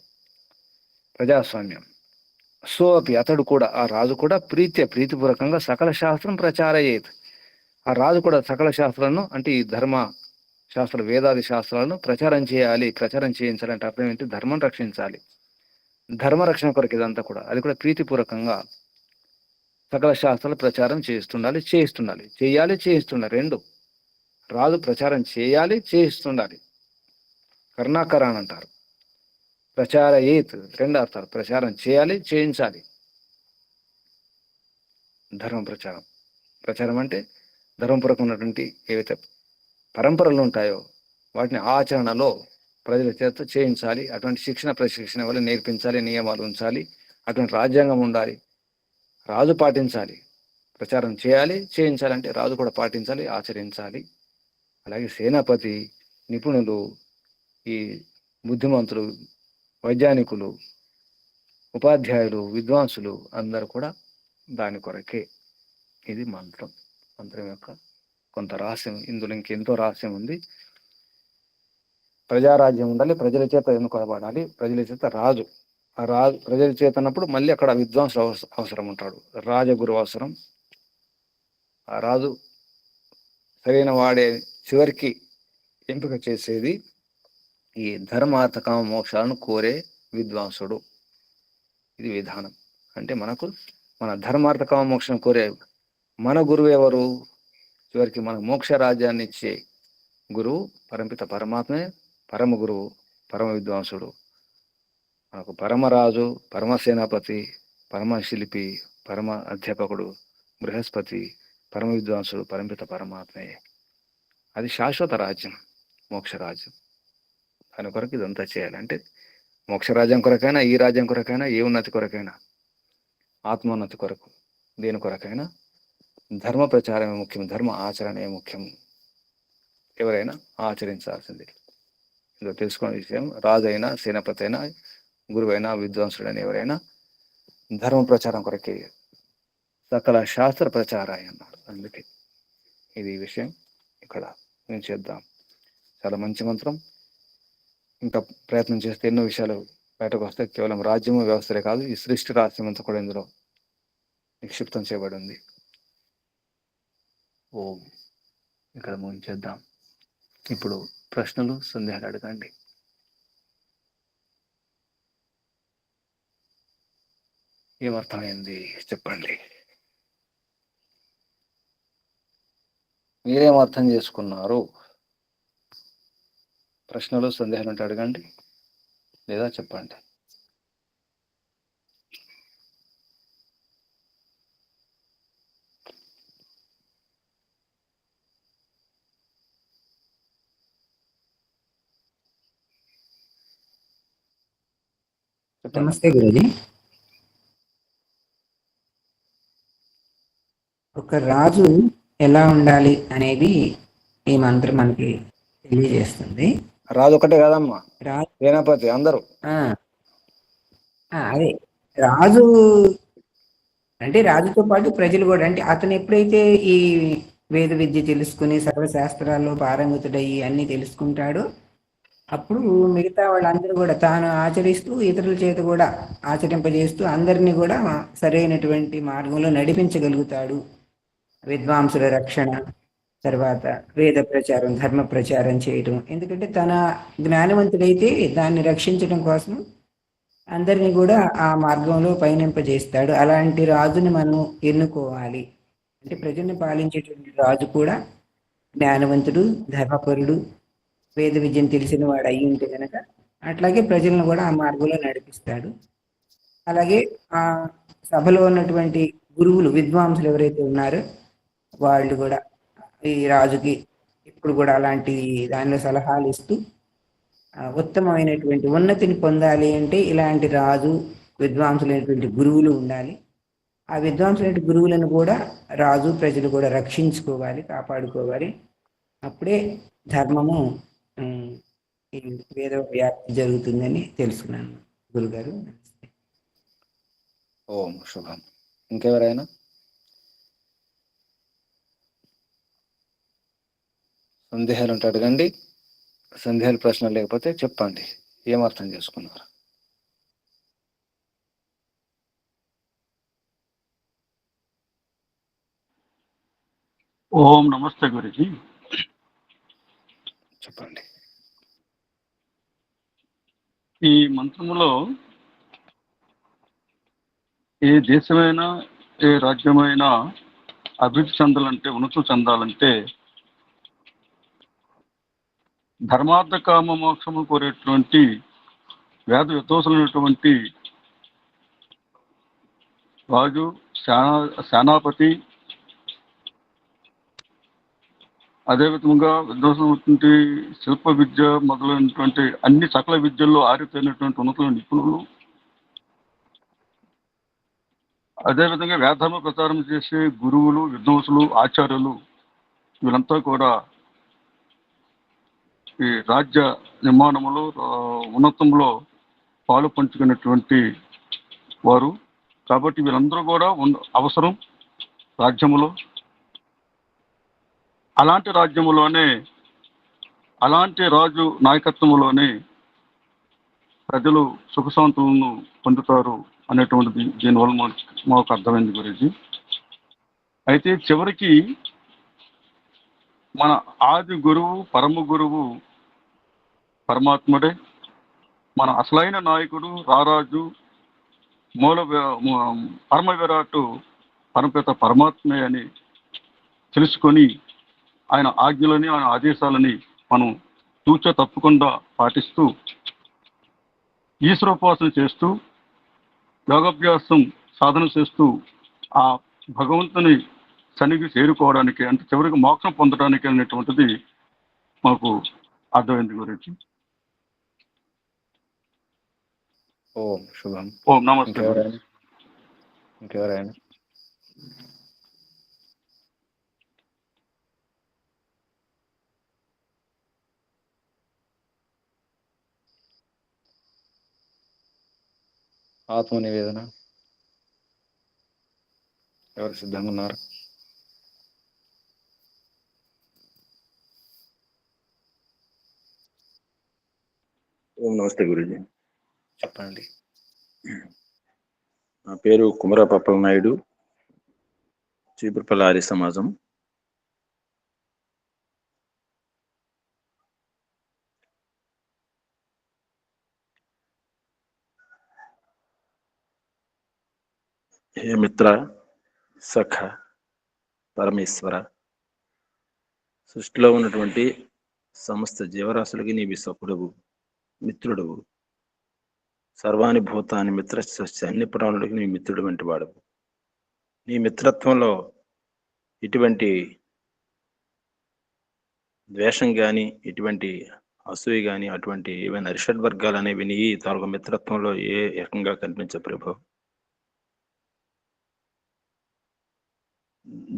ప్రజాస్వామ్యం. సోపి అతడు కూడా, ఆ రాజు కూడా ప్రీతిపూర్వకంగా సకల శాస్త్రం ప్రచారయేత్. ఆ రాజు కూడా సకల శాస్త్రాలను అంటే ఈ ధర్మ శాస్త్ర, వేదాది శాస్త్రాలను ప్రచారం చేయాలి. ప్రచారం చేయించాలంటే అర్థం ఏంటి? ధర్మం రక్షించాలి. ధర్మ రక్షణ కొరకు ఇదంతా కూడా. అది కూడా ప్రీతిపూర్వకంగా సకల శాస్త్రాలు ప్రచారం చేయిస్తుండాలి, చేయిస్తుండాలి. 2 రాజు ప్రచారం చేయాలి, చేయిస్తుండాలి. కర్ణాకరాన్ అంటారు. ప్రచారయేత్ 2 అర్థాలు: ప్రచారం చేయాలి, చేయించాలి. ధర్మ ప్రచారం అంటే ధర్మపూర్వకం ఉన్నటువంటి ఏవైతే పరంపరలు ఉంటాయో వాటిని ఆచరణలో ప్రజల చేత చేయించాలి. అటువంటి ప్రశిక్షణ వల్ల నేర్పించాలి, నియమాలు ఉంచాలి. అటువంటి రాజ్యాంగం ఉండాలి, రాజు పాటించాలి. ప్రచారం చేయాలి, చేయించాలంటే రాజు కూడా పాటించాలి, ఆచరించాలి. అలాగే సేనాపతి, నిపుణులు, ఈ బుద్ధిమంతులు, వైజ్ఞానికులు, ఉపాధ్యాయులు, విద్వాంసులు అందరూ కూడా దాని కొరకే. ఇది మంత్రం యొక్క కొంత రహస్యం. ఇందులో ఇంకెంతో రహస్యం ఉంది. ప్రజారాజ్యం ఉండాలి, ప్రజల చేత ఎన్నుకోబడాలి, ప్రజల చేత రాజు. ఆ రాజు ప్రజల చేత అన్నప్పుడు మళ్ళీ అక్కడ విద్వాంసుడు అవసరం ఉంటాడు, రాజగురు అవసరం. ఆ రాజు సరైన వాడే చివరికి ఎంపిక చేసేది ఈ ధర్మార్థ కామ మోక్షాలను కోరే విద్వాంసుడు. ఇది విధానం. అంటే మనకు మన ధర్మార్థ కామ మోక్షం కోరే మన గురువు ఎవరు? చివరికి మన మోక్ష రాజ్యాన్ని ఇచ్చే గురువు పరంపిత పరమాత్మే, పరమ గురువు, పరమ విద్వాంసుడు. మనకు పరమరాజు, పరమసేనాపతి, పరమశిల్పి, పరమ అధ్యాపకుడు బృహస్పతి, పరమ విద్వాంసుడు పరంపిత పరమాత్మే. అది శాశ్వత రాజ్యం, మోక్షరాజ్యం. దాని కొరకు ఇదంతా చేయాలంటే మోక్షరాజ్యం కొరకైనా, ఈ రాజ్యం కొరకైనా, ఏ ఉన్నతి కొరకైనా, ఆత్మోన్నతి కొరకు, దేని కొరకైనా ధర్మ ప్రచారమే ముఖ్యం, ధర్మ ఆచరణే ముఖ్యం. ఎవరైనా ఆచరించాల్సింది. ఇందులో తెలుసుకునే విషయం, రాజు అయినా, సేనాపతి అయినా, గురువైనా విద్వాంసుడైన ఎవరైనా ధర్మ ప్రచారం కొరకే సకల శాస్త్ర ప్రచారాయ అన్నాడు. అందుకే ఇది విషయం ఇక్కడ నేను చేద్దాం. చాలా మంచి మంత్రం. ఇంకా ప్రయత్నం చేస్తే ఎన్నో విషయాలు బయటకు వస్తే కేవలం రాజ్యము వ్యవస్థలే కాదు, ఈ సృష్టి రహస్యం అంతా కూడా ఇందులో నిక్షిప్తం చేయబడి ఉంది. ఓం ఇక్కడ ముగించేద్దాం. ఇప్పుడు ప్రశ్నలు సందేహాలు అడగండి. ఏమర్థమైంది చెప్పండి. మీరేం అర్థం చేసుకున్నారు? ప్రశ్నలు సందేహాలు ఉంటే అడగండి లేదా చెప్పండి. చెప్పండి. నమస్తే గురుజీ. ఒక రాజు ఎలా ఉండాలి అనేది ఈ మంత్రం మనకి తెలియజేస్తుంది. రాజు ఒకటే కాదమ్మా, రాజు సేనాపతి అందరూ. అదే రాజు అంటే రాజుతో పాటు ప్రజలు కూడా, అంటే అతను ఎప్పుడైతే ఈ వేద విద్య తెలుసుకుని సర్వశాస్త్రాల్లో పారంగతుడయ్యి అన్ని తెలుసుకుంటాడో అప్పుడు మిగతా వాళ్ళందరూ కూడా తాను ఆచరిస్తూ ఇతరుల చేత కూడా ఆచరింపజేస్తూ అందరినీ కూడా సరైనటువంటి మార్గంలో నడిపించగలుగుతాడు. విద్వాంసుల రక్షణ, తర్వాత వేద ప్రచారం, ధర్మ ప్రచారం చేయటం. ఎందుకంటే తన జ్ఞానవంతుడైతే దాన్ని రక్షించడం కోసం అందరినీ కూడా ఆ మార్గంలో పయనింపజేస్తాడు. అలాంటి రాజుని మనం ఎన్నుకోవాలి. అంటే ప్రజల్ని పాలించేటువంటి రాజు కూడా జ్ఞానవంతుడు, ధర్మపరుడు, వేద విద్యను తెలిసిన వాడు అయి ఉంటే కనుక అట్లాగే ప్రజలను కూడా ఆ మార్గంలో నడిపిస్తాడు. అలాగే ఆ సభలో ఉన్నటువంటి గురువులు, విద్వాంసులు ఎవరైతే ఉన్నారో వాళ్ళు కూడా ఈ రాజుకి ఇప్పుడు కూడా అలాంటి దానిలో సలహాలు ఇస్తూ ఉత్తమమైనటువంటి ఉన్నతిని పొందాలి అంటే ఇలాంటి రాజు, విద్వాంసులైనటువంటి గురువులు ఉండాలి. ఆ విద్వాంసులైన గురువులను కూడా రాజు, ప్రజలు కూడా రక్షించుకోవాలి, కాపాడుకోవాలి. అప్పుడే ధర్మము ఈ వేద వ్యాప్తి జరుగుతుందని తెలుసుకున్నాను గురుగారు. ఓం శుభం. ఇంకెవరైనా సందేహాలు ఉంటే అడగండి. సందేహాలు ప్రశ్నలు లేకపోతే చెప్పండి ఏం అర్థం చేసుకున్నారు. ఓం నమస్తే గురుజీ. చెప్పండి. ఈ మంత్రములో ఏ దేశమైనా ఏ రాజ్యమైనా అభివృద్ధి చెందాలంటే, ఉన్నతం చెందాలంటే ధర్మార్థ కామ మోక్షము కోరేటువంటి వేద విద్వాంసులైనటువంటి రాజు, సేనాపతి, అదేవిధంగా విద్వాంసులైనటువంటి శిల్ప విద్య మొదలైనటువంటి అన్ని సకల విద్యల్లో ఆరితేరినటువంటి ఉన్నతుల నిపుణులు, అదేవిధంగా వేదధర్మ ప్రచారం చేసే గురువులు, విద్వాంసులు, ఆచార్యులు, వీళ్ళంతా కూడా ఈ రాజ్య నిర్మాణంలో, ఉన్నతంలో పాలు పంచుకున్నటువంటి వారు. కాబట్టి వీళ్ళందరూ కూడా అవసరం రాజ్యములో. అలాంటి రాజ్యములోనే, అలాంటి రాజు నాయకత్వంలోనే ప్రజలు సుఖశాంతులను పొందుతారు అనేటువంటిది దీనివల్ల మాకు అర్థమైంది గురించి. అయితే చివరికి మన ఆది గురువు, పరమ గురువు పరమాత్ముడే. మన అసలైన నాయకుడు, రారాజు, పరమ విరాటు పరమపిత పరమాత్మే అని తెలుసుకొని ఆయన ఆజ్ఞలని, ఆయన ఆదేశాలని మనం తూచ తప్పకుండా పాటిస్తూ ఈశ్వరోపాసన చేస్తూ యోగాభ్యాసం సాధన చేస్తూ ఆ భగవంతుని సన్నిధి చేరుకోవడానికి, అంటే చివరికి మోక్షం పొందడానికి అనేటువంటిది మాకు అర్థమైంది గురించి. ఓం శుభం. ఓం నమస్తే. ఇంకెవరైనా ఆత్మ నివేదన ఎవరు సిద్ధంగా ఉన్నారు? ఓం నమస్తే గురూజీ. చెప్పండి. నా పేరు కుమరపప్పల నాయుడు, చీపురుపల్లి ఆర్య సమాజం. హే మిత్ర, సఖ, పరమేశ్వర, సృష్టిలో ఉన్నటువంటి సమస్త జీవరాశులకి నీవి సఖుడవు, మిత్రుడవు. సర్వాని భూతాన్ని మిత్ర అన్ని ప్రాణులకి నీ మిత్రుడు వంటి వాడవు. నీ మిత్రత్వంలో ఇటువంటి ద్వేషం కానీ, ఇటువంటి అసూయ కానీ, అటువంటి ఏవైనా అరిషడ్ వర్గాలు అనేవి నీ తాలూకు మిత్రత్వంలో ఏ రకంగా కనిపించవు ప్రభు.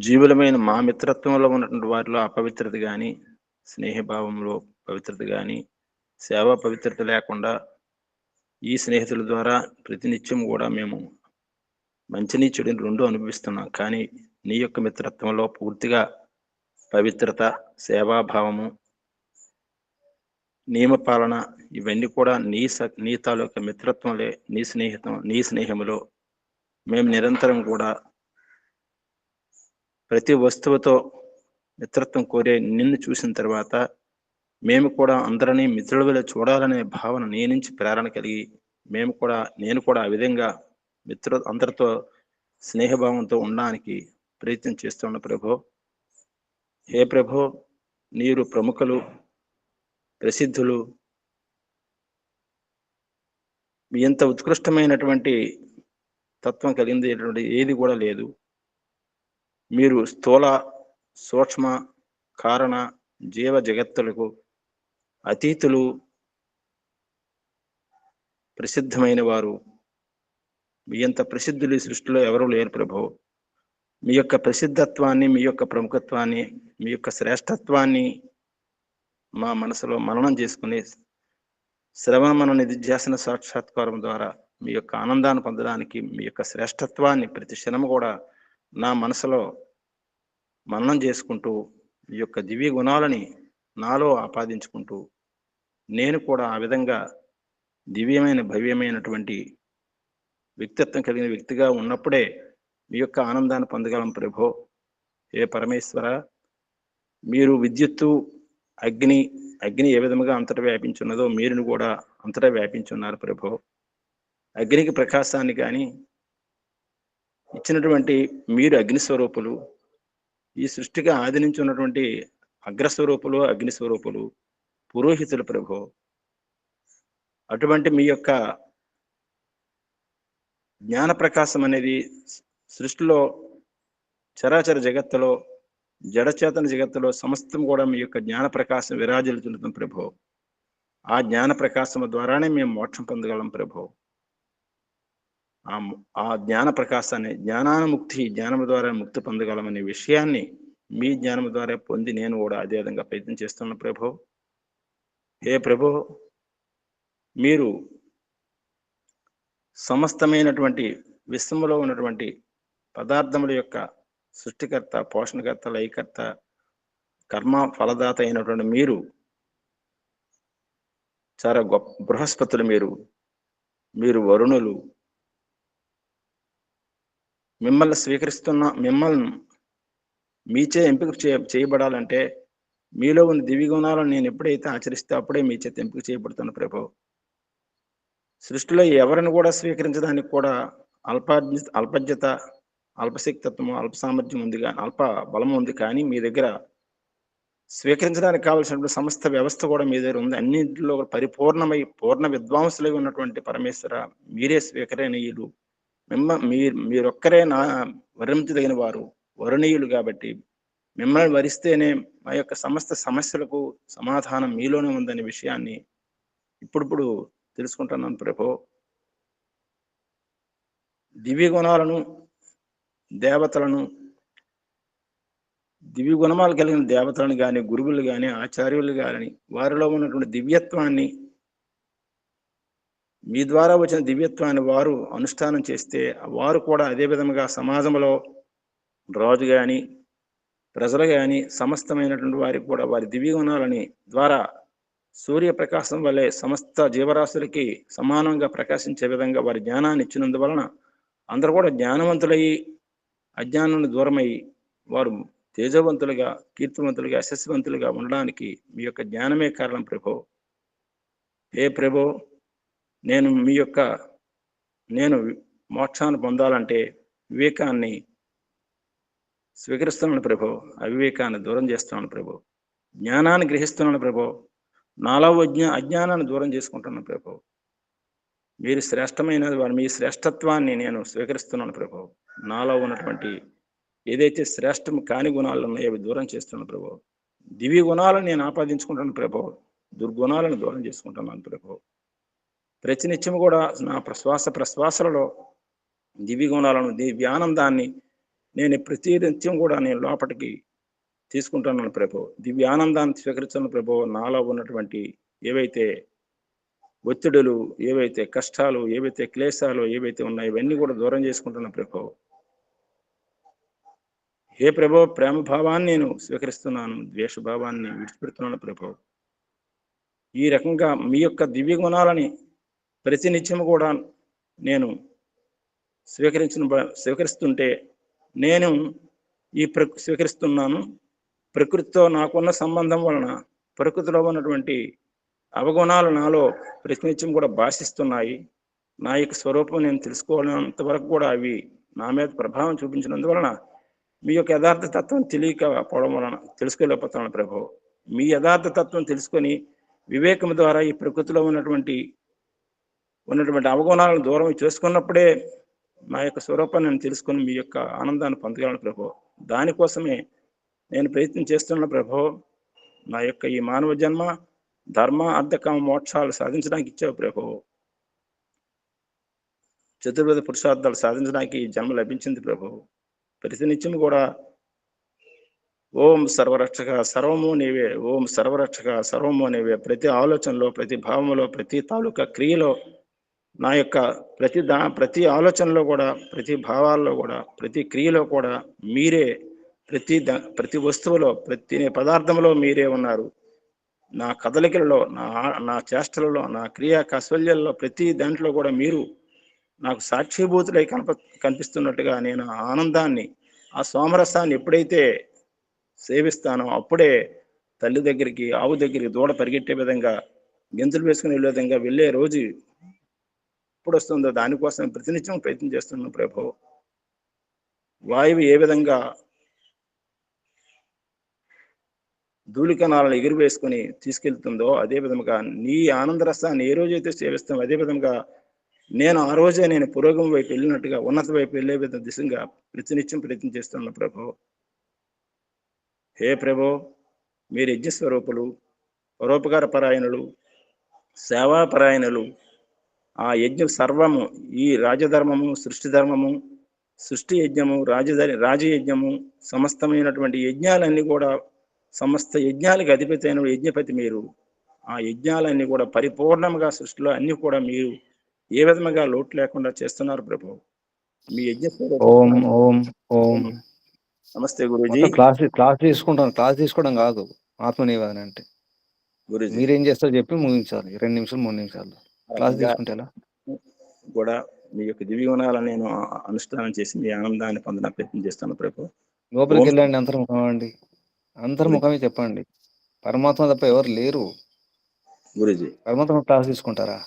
జీవులమైన మా మిత్రత్వంలో ఉన్నటువంటి వారిలో అపవిత్రత కానీ, స్నేహభావంలో పవిత్రత కానీ, సేవా పవిత్రత లేకుండా ఈ స్నేహితుల ద్వారా ప్రతినిత్యం కూడా మేము మంచిని చెడుని రెండు అనుభవిస్తున్నాం. కానీ నీ యొక్క మిత్రత్వంలో పూర్తిగా పవిత్రత, సేవాభావము, నియమపాలన ఇవన్నీ కూడా నీ తాలూకా మిత్రత్వంలే, నీ స్నేహములో మేము నిరంతరం కూడా ప్రతి వస్తువుతో మిత్రత్వం కోరే నిన్ను చూసిన తర్వాత మేము కూడా అందరినీ మిత్రుల చూడాలనే భావన నీ నుంచి ప్రేరణ కలిగి నేను కూడా ఆ విధంగా అందరితో స్నేహభావంతో ఉండడానికి ప్రయత్నం చేస్తున్న ప్రభు. హే ప్రభు, నీరు ప్రముఖులు, ప్రసిద్ధులు, ఎంత ఉత్కృష్టమైనటువంటి తత్వం కలిగినటువంటి ఏది కూడా లేదు. మీరు స్థూల, సూక్ష్మ, కారణ, జీవ జగత్తులకు అతీతులు, ప్రసిద్ధమైన వారు. మీ ఎంత ప్రసిద్ధులు ఈ సృష్టిలో ఎవరూ లేరు ప్రభు. మీ యొక్క ప్రసిద్ధత్వాన్ని, మీ యొక్క ప్రముఖత్వాన్ని, మీ యొక్క శ్రేష్టత్వాన్ని మా మనసులో మననం చేసుకుని శ్రవణ మన నిధిధ్యాసన సాక్షాత్కారం ద్వారా మీ యొక్క ఆనందాన్ని పొందడానికి మీ యొక్క శ్రేష్టత్వాన్ని ప్రతి క్షణం కూడా నా మనసులో మననం చేసుకుంటూ ఈ యొక్క దివ్య గుణాలని నాలో ఆపాదించుకుంటూ నేను కూడా ఆ విధంగా దివ్యమైన భవ్యమైనటువంటి వ్యక్తిత్వం కలిగిన వ్యక్తిగా ఉన్నప్పుడే మీ యొక్క ఆనందాన్ని పొందగలం ప్రభో. ఏ పరమేశ్వర, మీరు విద్యుత్తు, అగ్ని ఏ విధముగా అంతటా వ్యాపించున్నదో మీరును కూడా అంతటా వ్యాపించున్నారు ప్రభో. అగ్నికి ప్రకాశాన్ని కానీ ఇచ్చినటువంటి మీరు అగ్నిస్వరూపులు. ఈ సృష్టికి ఆది నుంచి ఉన్నటువంటి అగ్రస్వరూపులు, అగ్నిస్వరూపులు, పురోహితులు ప్రభో. అటువంటి మీ యొక్క జ్ఞాన ప్రకాశం అనేది సృష్టిలో చరాచర జగత్తులో, జడచేతన జగత్తులో సమస్తం కూడా మీ యొక్క జ్ఞాన ప్రకాశం విరాజిల్లుతుంది ప్రభో. ఆ జ్ఞాన ప్రకాశం ద్వారానే మేము మోక్షం పొందగలం ప్రభో. ఆ జ్ఞాన ప్రకాశాన్ని, జ్ఞానం ద్వారా ముక్తి పొందగలమనే విషయాన్ని మీ జ్ఞానం ద్వారా పొంది నేను కూడా అదే విధంగా ప్రయత్నం చేస్తున్నా ప్రభో. హే ప్రభో, మీరు సమస్తమైనటువంటి విశ్వంలో ఉన్నటువంటి పదార్థముల యొక్క సృష్టికర్త, పోషణకర్త, లయకర్త, కర్మ ఫలదాత అయినటువంటి మీరు చాలా గొప్ప బృహస్పతులు. మీరు వరుణులు. మిమ్మల్ని మీచే ఎంపిక చేయబడాలంటే మీలో ఉన్న దివ్య గుణాలను నేను ఎప్పుడైతే ఆచరిస్తే అప్పుడే మీ చేత ఎంపిక చేయబడుతున్న ప్రభు. సృష్టిలో ఎవరిని కూడా స్వీకరించడానికి కూడా అల్పజ్ఞత, అల్పశక్తిత్వము, అల్ప సామర్థ్యం ఉంది, కానీ అల్ప బలం ఉంది. కానీ మీ దగ్గర స్వీకరించడానికి కావలసినటువంటి సమస్త వ్యవస్థ కూడా మీ దగ్గర ఉంది. అన్నింటిలో పూర్ణ విద్వాంసులై ఉన్నటువంటి పరమేశ్వర, మీరే స్వీకరణీయులు. మీరొక్కరే నా వరించదగిన వారు, వరుణీయులు. కాబట్టి మిమ్మల్ని వరిస్తేనే మా యొక్క సమస్త సమస్యలకు సమాధానం మీలోనే ఉందనే విషయాన్ని ఇప్పుడు తెలుసుకుంటున్నాను ప్రభో. దివ్య గుణాలను, దేవతలను, దివ్య గుణమాలు కలిగిన దేవతలను కానీ, గురువులు కానీ, ఆచార్యులు కానీ వారిలో ఉన్నటువంటి దివ్యత్వాన్ని మీ ద్వారా వచ్చిన దివ్యత్వాన్ని వారు అనుష్ఠానం చేస్తే వారు కూడా అదే విధముగా సమాజంలో రాజు గాని ప్రజలు గాని సమస్తమైనటువంటి వారికి కూడా వారి దివ్య గుణాలని ద్వారా సూర్యప్రకాశం వలె సమస్త జీవరాశులకి సమానంగా ప్రకాశించే విధంగా వారి జ్ఞానాన్ని ఇచ్చినందువలన అందరూ కూడా జ్ఞానవంతులయ్యి అజ్ఞానాన్ని దూరమై వారు తేజవంతులుగా కీర్తివంతులుగా యశస్వంతులుగా ఉండడానికి మీ యొక్క జ్ఞానమే కారణం ప్రభో. హే ప్రభో, నేను మోక్షాన్ని పొందాలంటే వివేకాన్ని స్వీకరిస్తున్నాను ప్రభో, అవివేకాన్ని దూరం చేస్తున్నాను ప్రభో, జ్ఞానాన్ని గ్రహిస్తున్నాను ప్రభో, నాలో అజ్ఞానాన్ని దూరం చేసుకుంటున్నాను ప్రభో. మీరు శ్రేష్టమైన వారు, మీ శ్రేష్టత్వాన్ని నేను స్వీకరిస్తున్నాను ప్రభో. నాలో ఉన్నటువంటి ఏదైతే శ్రేష్టం కాని గుణాలు ఉన్నాయో అవి దూరం చేస్తున్నాను ప్రభో. దివ్య గుణాలను నేను ఆపాదించుకుంటాను ప్రభో, దుర్గుణాలను దూరం చేసుకుంటున్నాను ప్రభో. ప్రతినిత్యం కూడా నా ప్రశ్వాసలలో దివ్య గుణాలను, దివ్యానందాన్ని నేను ప్రతి నిత్యం కూడా నేను లోపలికి తీసుకుంటున్నాను ప్రభో. దివ్యానందాన్ని స్వీకరిస్తున్నాను ప్రభో. నాలో ఉన్నటువంటి ఏవైతే ఒత్తిడులు, ఏవైతే కష్టాలు, ఏవైతే క్లేశాలు ఏవైతే ఉన్నాయో ఇవన్నీ కూడా దూరం చేసుకుంటున్నాను ప్రభో. హే ప్రభో, ప్రేమ భావాన్ని నేను స్వీకరిస్తున్నాను, ద్వేషభావాన్ని విడిచిపెడుతున్నాను ప్రభో. ఈ రకంగా మీ యొక్క దివ్య గుణాలని ప్రతినిత్యం కూడా నేను స్వీకరిస్తుంటే నేను స్వీకరిస్తున్నాను. ప్రకృతితో నాకున్న సంబంధం వలన ప్రకృతిలో ఉన్నటువంటి అవగుణాలు నాలో ప్రతినిత్యం కూడా భాషిస్తున్నాయి. నా యొక్క స్వరూపం నేను తెలుసుకోవాలంత వరకు కూడా అవి నా మీద ప్రభావం చూపించినందువలన మీ యొక్క యథార్థ తత్వం తెలియకపోవడం వలన తెలుసుకోలేకపోతున్నాను ప్రభు. మీ యథార్థ తత్వం తెలుసుకొని వివేకం ద్వారా ఈ ప్రకృతిలో ఉన్నటువంటి అవగుణాలను దూరం చేసుకున్నప్పుడే నా యొక్క స్వరూపాన్ని నేను తెలుసుకొని మీ యొక్క ఆనందాన్ని పొందగలను ప్రభు. దానికోసమే నేను ప్రయత్నం చేస్తున్న ప్రభు. నా యొక్క ఈ మానవ జన్మ ధర్మ అర్థకామ మోక్షాలు సాధించడానికి ఇచ్చావు ప్రభు. చతుర్వేద పురుషార్థాలు సాధించడానికి ఈ జన్మ లభించింది ప్రభు. ప్రతినిత్యం కూడా ఓం సర్వరక్షక సర్వము నీవే, ఓం సర్వరక్షక సర్వము నీవే, ప్రతి ఆలోచనలో, ప్రతి భావంలో, ప్రతి తాలూకా క్రియలో, నా యొక్క ప్రతి ఆలోచనలో కూడా, ప్రతి భావాల్లో కూడా, ప్రతి క్రియలో కూడా మీరే, ప్రతి వస్తువులో, ప్రతి పదార్థంలో మీరే ఉన్నారు. నా కదలికలలో, నా చేష్టలలో, నా క్రియా కౌశల్యాల్లో ప్రతి దాంట్లో కూడా మీరు నాకు సాక్షిభూతులై కనిపిస్తున్నట్టుగా నేను ఆ ఆనందాన్ని, ఆ సోమరసాన్ని ఎప్పుడైతే సేవిస్తానో అప్పుడే తల్లి దగ్గరికి, ఆవు దగ్గరికి దూడ పరిగెట్టే విధంగా, గెంతులు వేసుకుని వెళ్ళే విధంగా వెళ్ళే రోజు ఎప్పుడు వస్తుందో దానికోసం ప్రతినిత్యం ప్రయత్నం చేస్తున్నాను ప్రభు. వాయువు ఏ విధంగా ధూళికణాలను ఎగురువేసుకుని తీసుకెళ్తుందో అదే విధంగా నీ ఆనందరసాన్ని ఏ రోజైతే సేవిస్తామో అదే విధంగా నేను ఆ రోజే నేను పురోగం వైపు వెళ్ళినట్టుగా, ఉన్నత వైపు వెళ్ళే విధంగా దిశగా ప్రతినిత్యం ప్రయత్నం చేస్తున్నాను ప్రభు. హే ప్రభు, మీరు యజ్ఞస్వరూపులు, పరోపకార పరాయణులు, సేవాపరాయణులు. ఆ యజ్ఞం సర్వము, ఈ రాజధర్మము, సృష్టి ధర్మము, సృష్టి యజ్ఞము, రాజయజ్ఞము, సమస్తమైనటువంటి యజ్ఞాలన్నీ కూడా, సమస్త యజ్ఞాలకు అధిపతి అయిన యజ్ఞపతి మీరు. ఆ యజ్ఞాలన్నీ కూడా పరిపూర్ణంగా సృష్టిలో అన్ని కూడా మీరు ఏ విధముగా లోటు లేకుండా చేస్తున్నారు ప్రభు. మీ యజ్ఞ ఓం ఓం ఓం. నమస్తే గురూజీ. మొత్తం క్లాస్ తీసుకోవడం కాదు ఆత్మనివేదన అంటే. గురూజీ మీరేం చేస్తారో చెప్పి ముగించాలి, 2 నిమిషాలు 3 నిమిషాలు. క్లాస్ తీసుకుంటే ఎలా? కూడా మీ యొక్క దివ్యగుణాలను నేను అనుష్ఠానం చేసి మీ ఆనందాన్ని పొందడానికి ప్రయత్నం చేస్తాను ప్రభు. లోపలికి వెళ్ళండి, అంతర్ముఖం అండి, అంతర్ముఖమే చెప్పండి. పరమాత్మ తప్ప ఎవరు లేరు. గురూజీ పరమాత్మ క్లాస్ తీసుకుంటారా?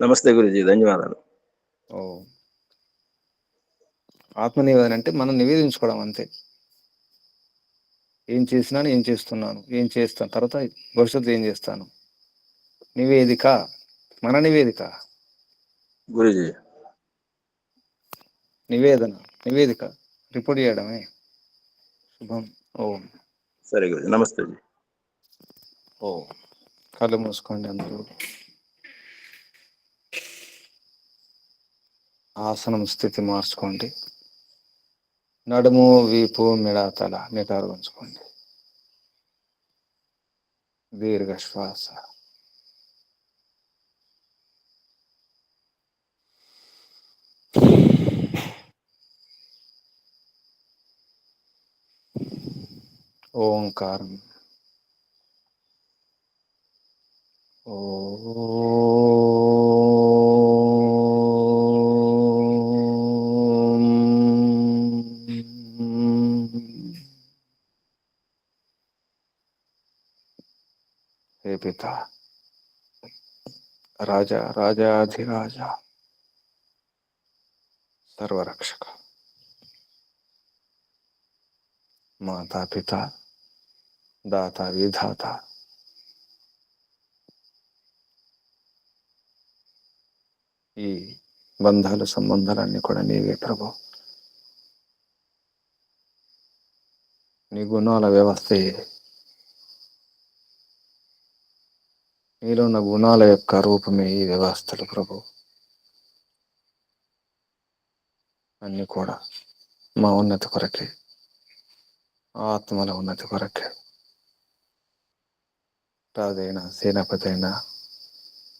నమస్తే గురూజీ, ధన్యవాదాలు. ఓ, ఆత్మనివేదన అంటే మనం నివేదించుకోవడం అంతే. ఏం చేసినాను, ఏం చేస్తున్నాను, ఏం చేస్తాను, తర్వాత భవిష్యత్తు ఏం చేస్తాను. నివేదిక, మన నివేదిక, గురూజీ నివేదిక రిపోర్ట్ చేయడమే. శుభం. ఓం. సరే గురూజీ, నమస్తే. ఓ, కళ్ళు మూసుకోండి అందరూ. ఆసనం స్థితి మార్చుకోండి. నడుము, వీపు, మెడ, తల నిటారు ఉంచుకోండి. దీర్ఘ శ్వాస. ఓంకారం. हे पिता, राजा राजाधिराजा, सर्वरक्षक, माता पिता, दाता विधाता, ఈ బంధాలు సంబంధాలన్నీ కూడా నీవే ప్రభు. నీ గుణాల వ్యవస్థే, నీలో ఉన్న గుణాల యొక్క రూపమే ఈ వ్యవస్థలు ప్రభు. అన్నీ కూడా మా ఉన్నతి కొరకే, ఆత్మల ఉన్నతి కొరకే. రాజైనా, సేనాపతి అయినా,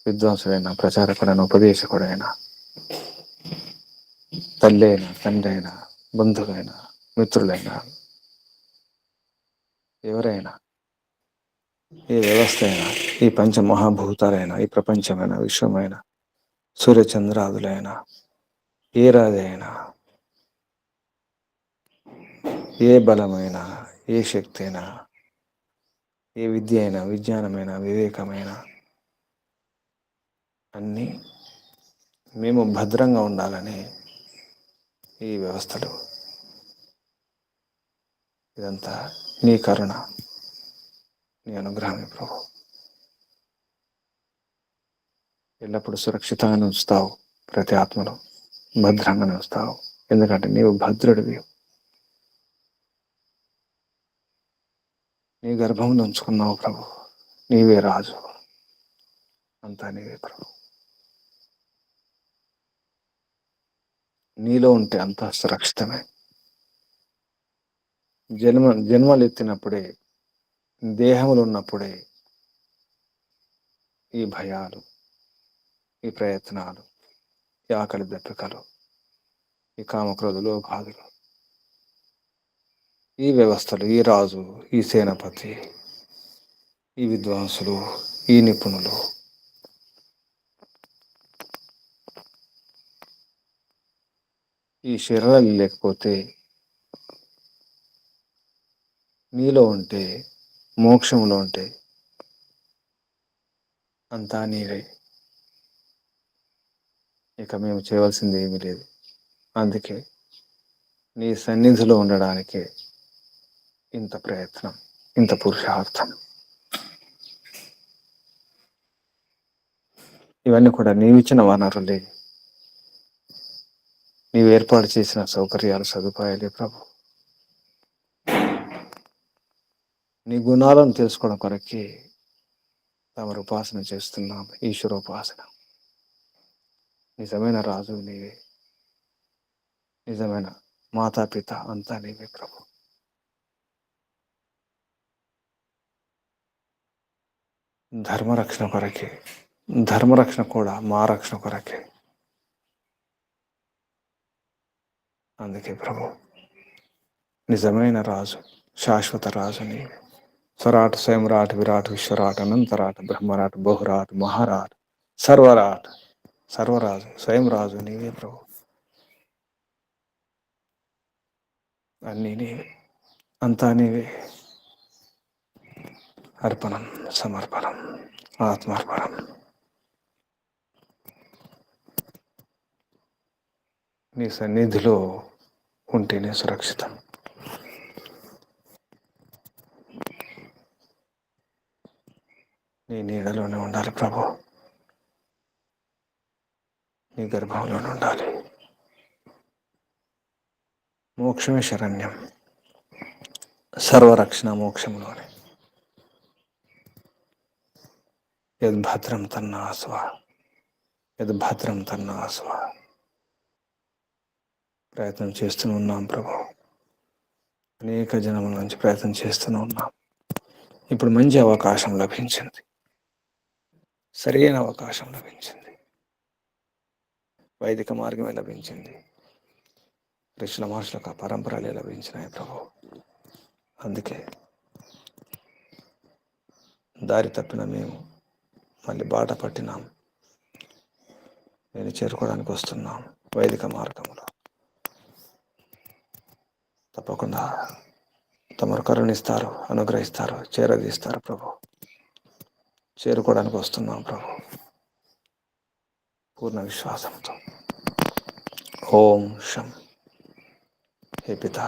విద్వాంసుడైనా, ప్రచారకుడైన, ఉపదేశకుడైనా, తల్లి అయినా, తండ్రి అయినా, బంధువులైనా, మిత్రులైనా, ఎవరైనా, ఈ వ్యవస్థ అయినా, ఈ పంచమహాభూతాలైనా, ఈ ప్రపంచమైన, విశ్వమైన, సూర్యచంద్రాదులైనా, ఏ రాజు అయినా, ఏ బలమైన, ఏ శక్తి అయినా, ఏ విద్య అయినా, విజ్ఞానమైన, వివేకమైన, అన్నీ మేము భద్రంగా ఉండాలని ఈ వ్యవస్థలు. ఇదంతా నీ కరుణ, నీ అనుగ్రహమే ప్రభు. ఎల్లప్పుడూ సురక్షితంగానే ఉంచుతావు, ప్రతి ఆత్మలో భద్రంగానే ఉంచుతావు. ఎందుకంటే నీవు భద్రుడివి. నీ గర్భంలో ఉంచుకున్నావు ప్రభు. నీవే రాజు, అంతా నీవే ప్రభు. నీలో ఉంటే అంతా సురక్షితమే. జన్మలు ఎత్తినప్పుడే, దేహములు ఉన్నప్పుడే ఈ భయాలు, ఈ ప్రయత్నాలు, ఈ ఆకలి దప్పికలు, ఈ కామక్రోధులు, బాధలు, ఈ వ్యవస్థలు, ఈ రాజు, ఈ సేనాపతి, ఈ విద్వాంసులు, ఈ నిపుణులు, ఈ శరీరాలు లేకపోతే, నీలో ఉంటే, మోక్షంలో ఉంటే అంతా నీవే. ఇక మేము చేయవలసింది ఏమీ లేదు. అందుకే నీ సన్నిధిలో ఉండడానికే ఇంత ప్రయత్నం, ఇంత పురుషార్థం. ఇవన్నీ కూడా నీవిచ్చిన వనరులే, నీవు ఏర్పాటు చేసిన సౌకర్యాలు, సదుపాయాలే ప్రభు. నీ గుణాలను తెలుసుకోవడం కొరకే తమరు ఉపాసన చేస్తున్నాం, ఈశ్వరోపాసన. నిజమైన రాజు నీవే, నిజమైన మాతాపిత అంతా నీవే ప్రభు. ధర్మరక్షణ కొరకే, ధర్మరక్షణ కూడా మా రక్షణ కొరకే. అందుకే ప్రభు, నిజమైన రాజు, శాశ్వత రాజు నీవే. స్వరాట్, స్వయంరాట్, విరాట్, విశ్వరాట్, అనంతరాట్, బ్రహ్మరాట్, బహురాట్, మహారాట్, సర్వరాట్, సర్వరాజు, స్వయం రాజు నీవే ప్రభు. అన్నీ నీవే, అంతా నీవే. అర్పణం, సమర్పణం, ఆత్మార్పణం. నీ సన్నిధిలో ఉంటేనే సురక్షితం. నీ నీడలోనే ఉండాలి ప్రభు. నీ గర్భంలోనే ఉండాలి. మోక్షమే శరణ్యం, సర్వరక్షణ మోక్షంలోనే. యద్భద్రం తన్నాస్వ, యద్భద్రం తన్నాస్వ. ప్రయత్నం చేస్తూనే ఉన్నాం ప్రభు. అనేక జనముల నుంచి ప్రయత్నం చేస్తూనే ఉన్నాం. ఇప్పుడు మంచి అవకాశం లభించింది, సరైన అవకాశం లభించింది, వైదిక మార్గమే లభించింది, ఋషుల మహర్షులకు ఆ పరంపరలే లభించినాయి ప్రభు. అందుకే దారి తప్పిన మేము మళ్ళీ బాట పట్టినాం, నేను చేరుకోవడానికి వస్తున్నాం వైదిక మార్గంలో. తప్పకుండా తమరు కరుణిస్తారు, అనుగ్రహిస్తారు, చేరదీస్తారు ప్రభు. చేరుకోవడానికి వస్తున్నాం ప్రభు పూర్ణ విశ్వాసంతో. ఓం శం. హే పిత,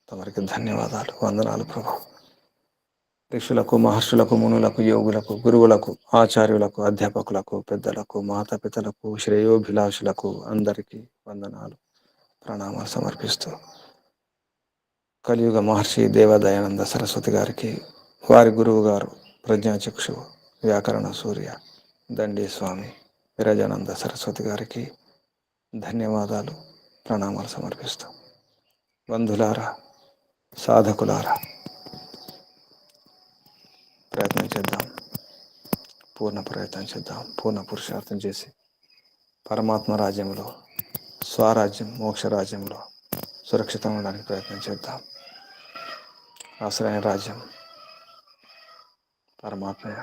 తమరికి ధన్యవాదాలు, వందనాలు ప్రభు. ఋషులకు, మహర్షులకు, మునులకు, యోగులకు, గురువులకు, ఆచార్యులకు, అధ్యాపకులకు, పెద్దలకు, మాతాపితలకు, శ్రేయోభిలాషులకు అందరికీ వందనాలు, ప్రణామాలు సమర్పిస్తూ కలియుగ మహర్షి దేవదయానంద సరస్వతి గారికి, వారి గురువు గారు ప్రజ్ఞాచక్షు వ్యాకరణ సూర్య దండి స్వామి విరజానంద సరస్వతి గారికి ధన్యవాదాలు, ప్రణామాలు సమర్పిస్తూ బంధులారా, సాధకులారా, ప్రయత్నం చేద్దాం, పూర్ణ ప్రయత్నం చేద్దాం, పూర్ణ పురుషార్థం చేసి పరమాత్మ రాజ్యంలో, స్వరాజ్యం, మోక్షరాజ్యంలో సురక్షితం ఉండడానికి ప్రయత్నం చేద్దాం. అసలైన రాజ్యం పరమాత్మయ,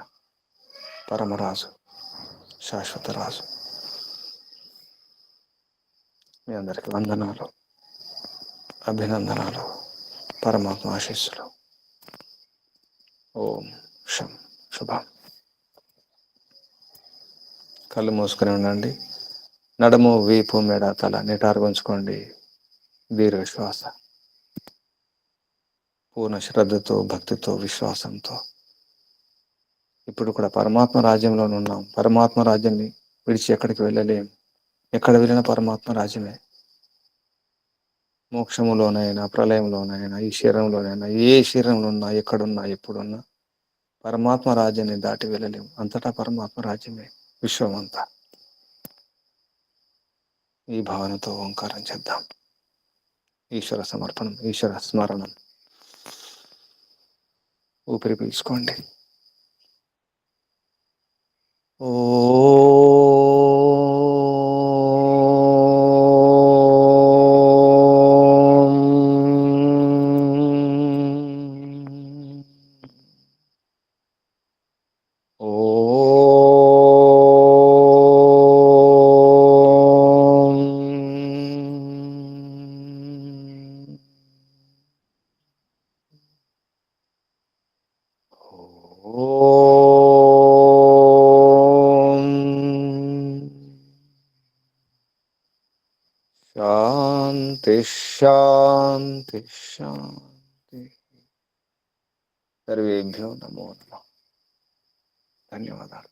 పరమరాజు, శాశ్వత రాజు. మీ అందరికి వందనాలు, అభినందనాలు, పరమాత్మ ఆశీస్సులు. ఓం శం. శుభం. కళ్ళు మూసుకొని ఉండండి. నడుము, వీపు, మెడ, తల నిటారుగా ఉంచుకోండి. దీర్ఘ శ్వాస. పూర్ణ శ్రద్ధతో, భక్తితో, విశ్వాసంతో. ఇప్పుడు కూడా పరమాత్మ రాజ్యంలోనే ఉన్నాం. పరమాత్మ రాజ్యాన్ని విడిచి ఎక్కడికి వెళ్ళలేం. ఎక్కడ వెళ్ళినా పరమాత్మ రాజ్యమే. మోక్షములోనైనా, ప్రళయంలోనైనా, ఈ శరీరంలోనైనా, ఏ శరీరంలో ఉన్నా, ఎక్కడున్నా, ఎప్పుడున్నా పరమాత్మ రాజ్యాన్ని దాటి వెళ్ళలేం. అంతటా పరమాత్మ రాజ్యమే, విశ్వం అంతా. ఈ భావనతో ఓంకారం చేద్దాం. ఈశ్వర సమర్పణం, ఈశ్వర స్మరణం. ఊపిరి పీల్చుకోండి. ఓ శాంతి శాంతి శాంతి. సర్వేభ్యో నమో నమః. ధన్యవాదాలు.